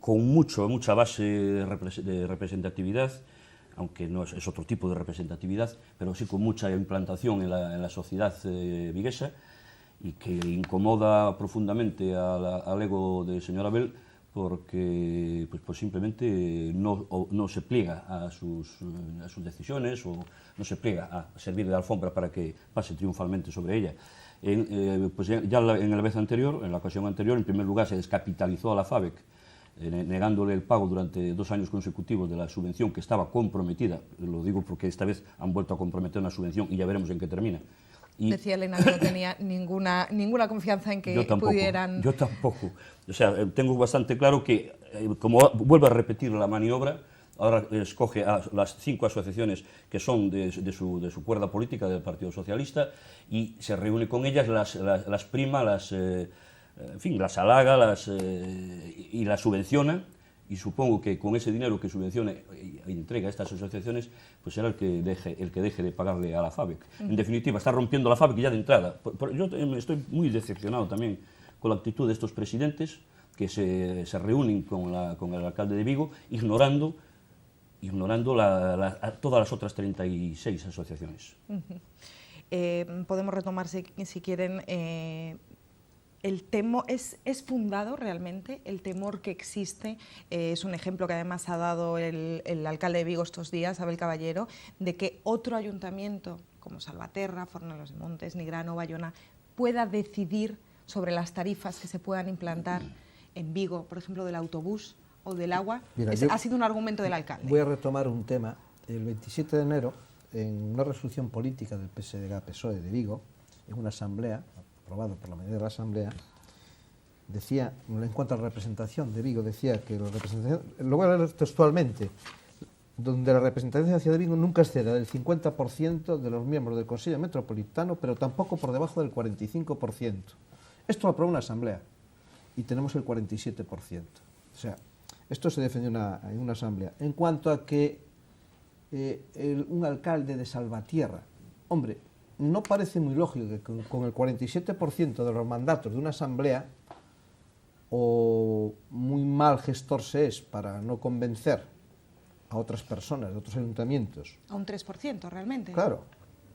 con mucha base de representatividad, aunque no es otro tipo de representatividad, pero sí con mucha implantación en la sociedad viguesa, y que incomoda profundamente al ego de señora Abel, porque pues simplemente no se pliega a sus decisiones, o no se pliega a servir de alfombra para que pase triunfalmente sobre ella. Pues ya en la vez anterior, en la ocasión anterior, en primer lugar se descapitalizó a la FABEC, negándole el pago durante 2 años consecutivos de la subvención que estaba comprometida. Lo digo porque esta vez han vuelto a comprometer una subvención y ya veremos en qué termina. Y decía Elena que no tenía ninguna confianza en que pudieran... Yo tampoco. O sea, tengo bastante claro que, como vuelve a repetir la maniobra, ahora escoge a las 5 asociaciones que son de su cuerda política del Partido Socialista y se reúne con ellas, las prima, en fin, las halaga y las subvenciona, y supongo que con ese dinero que subvenciona e entrega a estas asociaciones, pues será el que deje de pagarle a la FABEC. En definitiva, está rompiendo la FABEC ya de entrada. Yo estoy muy decepcionado también con la actitud de estos presidentes que se reúnen con el alcalde de Vigo, ignorando todas las otras 36 asociaciones. Podemos retomar, si quieren, el temor. ¿Es fundado realmente el temor que existe? Es un ejemplo que además ha dado el alcalde de Vigo estos días, Abel Caballero, de que otro ayuntamiento como Salvaterra, Fornelos de Montes, Nigrán o Bayona pueda decidir sobre las tarifas que se puedan implantar en Vigo, por ejemplo, del autobús o del agua. Mira, ha sido un argumento del alcalde. Voy a retomar un tema. El 27 de enero, en una resolución política del PSDG-PSOE de Vigo, en una asamblea, aprobado por la mayoría de la asamblea, decía, en cuanto a la representación de Vigo, decía que la representación, lo voy a leer textualmente, donde la representación hacia de Vigo nunca exceda del 50% de los miembros del Consejo Metropolitano, pero tampoco por debajo del 45%. Esto lo aprobó una asamblea y tenemos el 47%. O sea, esto se defendió en una asamblea. En cuanto a que un alcalde de Salvatierra, hombre, no parece muy lógico que con el 47% de los mandatos de una asamblea, o muy mal gestor se es para no convencer a otras personas de otros ayuntamientos. A un 3% realmente. Claro.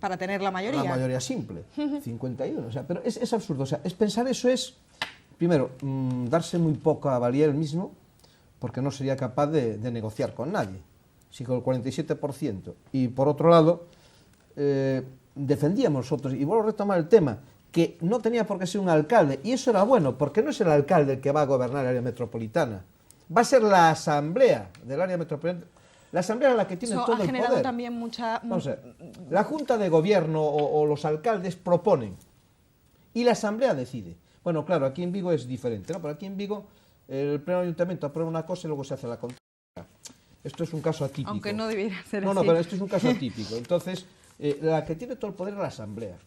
Para tener la mayoría. La mayoría simple, 51. O sea, pero es absurdo. O sea, pensar eso es, primero, darse muy poca valía él mismo, porque no sería capaz de negociar con nadie. Si con el 47%. Y por otro lado, defendíamos nosotros, y vuelvo a retomar el tema, que no tenía por qué ser un alcalde, y eso era bueno, porque no es el alcalde el que va a gobernar el área metropolitana, va a ser la asamblea del área metropolitana, la asamblea es la que tiene todo el poder. Ha generado también mucha... Vamos a ver, la Junta de Gobierno o los alcaldes proponen, y la asamblea decide. Bueno, claro, aquí en Vigo es diferente, ¿no? Pero aquí en Vigo el pleno ayuntamiento aprueba una cosa y luego se hace la contraria. Esto es un caso atípico. Aunque no debiera ser así. No, pero esto es un caso atípico. Entonces, la que tiene todo el poder es la asamblea.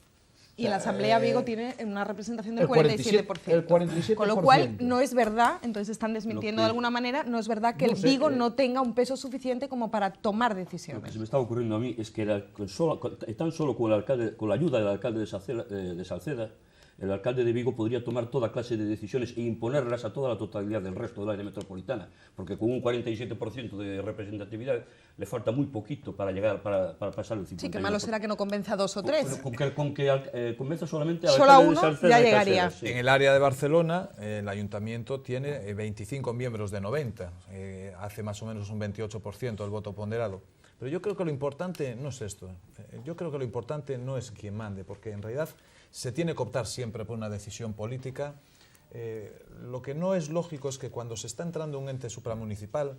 Y la Asamblea Vigo tiene una representación del 47%. El 47%. Con lo cual, no es verdad, entonces están desmintiendo de alguna manera, no es verdad que el Vigo no tenga un peso suficiente como para tomar decisiones. Lo que se me está ocurriendo a mí es que tan solo con la ayuda del alcalde de Salceda, el alcalde de Vigo podría tomar toda clase de decisiones e imponerlas a toda la totalidad del resto del área metropolitana, porque con un 47% de representatividad le falta muy poquito para llegar para pasar el 51%. Sí, que malo será que no convenza a 2 o 3. Con que convenza solamente al alcalde a uno de Salceda ya llegaría. Caseras, sí. En el área de Barcelona, el ayuntamiento tiene 25 miembros de 90, hace más o menos un 28% el voto ponderado. Pero yo creo que lo importante no es esto. Yo creo que lo importante no es quién mande, porque en realidad se tiene que optar siempre por una decisión política. Lo que no es lógico es que cuando se está entrando en un ente supramunicipal,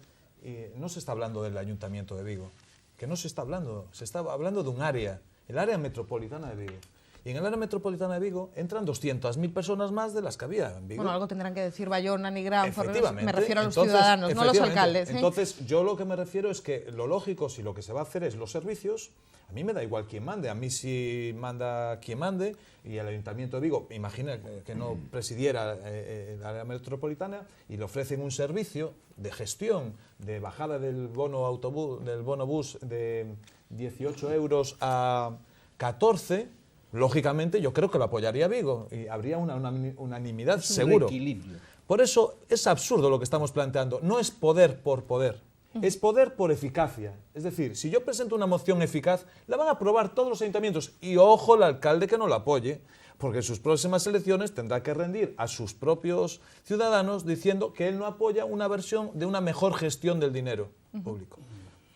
no se está hablando del Ayuntamiento de Vigo, que no se está hablando de un área, el área metropolitana de Vigo. Y en el área metropolitana de Vigo entran 200.000 personas más de las que había en Vigo. Bueno, algo tendrán que decir Bayona, Nigrán, Efectivamente. Me refiero a los ciudadanos, no a los alcaldes. Entonces, yo lo que me refiero es que lo lógico, si lo que se va a hacer es los servicios, a mí me da igual quién mande, a mí si manda quien mande, y el Ayuntamiento de Vigo, imagina que no presidiera el área metropolitana y le ofrecen un servicio de gestión, de bajada del bono bus de 18 euros a 14, lógicamente yo creo que lo apoyaría Vigo y habría una unanimidad Es un seguro. reequilibrio. Por eso es absurdo lo que estamos planteando. No es poder por poder, es poder por eficacia. Es decir, si yo presento una moción eficaz, la van a aprobar todos los ayuntamientos. Y ojo el alcalde que no la apoye, porque en sus próximas elecciones tendrá que rendir a sus propios ciudadanos diciendo que él no apoya una versión de una mejor gestión del dinero público.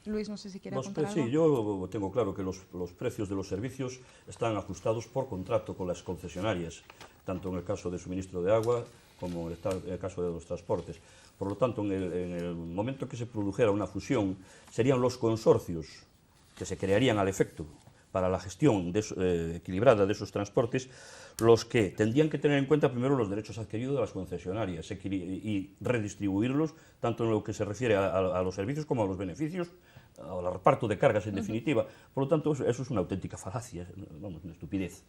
Luis, no sé si quiere Los contar pre- algo. Sí, yo tengo claro que los precios de los servicios están ajustados por contrato con las concesionarias, tanto en el caso de suministro de agua como en el caso de los transportes. Por lo tanto, en el momento que se produjera una fusión, serían los consorcios que se crearían al efecto para la gestión equilibrada de esos transportes los que tendrían que tener en cuenta primero los derechos adquiridos de las concesionarias y redistribuirlos tanto en lo que se refiere a los servicios como a los beneficios, al reparto de cargas en definitiva. Por lo tanto, eso es una auténtica falacia, vamos, una estupidez.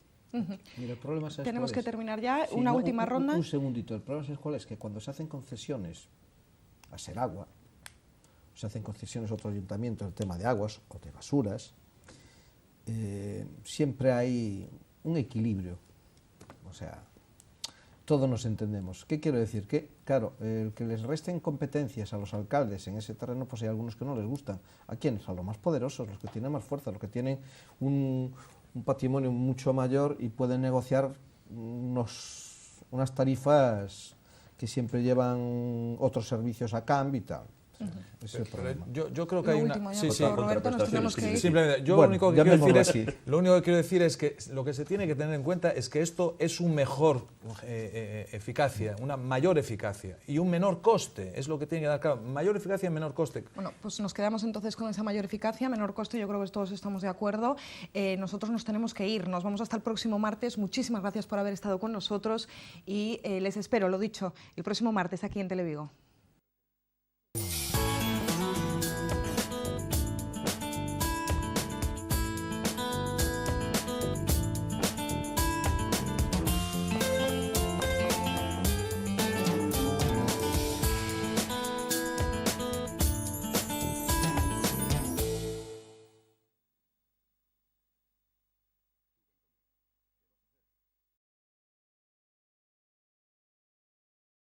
Mira, el problema es Tenemos que terminar ya. Sí, Una no, última ronda. Un segundito. El problema es cuál es, que cuando se hacen concesiones a Seragua, se hacen concesiones a otros ayuntamientos, el tema de aguas o de basuras, siempre hay un equilibrio. O sea, todos nos entendemos. ¿Qué quiero decir? Que, claro, el que les resten competencias a los alcaldes en ese terreno, pues hay algunos que no les gustan. ¿A quiénes? A los más poderosos, los que tienen más fuerza, los que tienen un patrimonio mucho mayor y pueden negociar unas tarifas que siempre llevan otros servicios a cambio y tal. Ese es el problema. Yo creo que Lo hay una... último ya, Sí, por sí. favor, Roberto, nos tenemos que ir. Simplemente, yo Bueno, lo único que quiero llamémoslo decir es que lo que se tiene que tener en cuenta es que esto es un mejor eficacia, una mayor eficacia y un menor coste, es lo que tiene que dar claro, mayor eficacia y menor coste. Bueno, pues nos quedamos entonces con esa mayor eficacia, menor coste, yo creo que todos estamos de acuerdo. Nosotros nos tenemos que ir, nos vamos hasta el próximo martes. Muchísimas gracias por haber estado con nosotros y les espero, lo dicho, el próximo martes aquí en Televigo.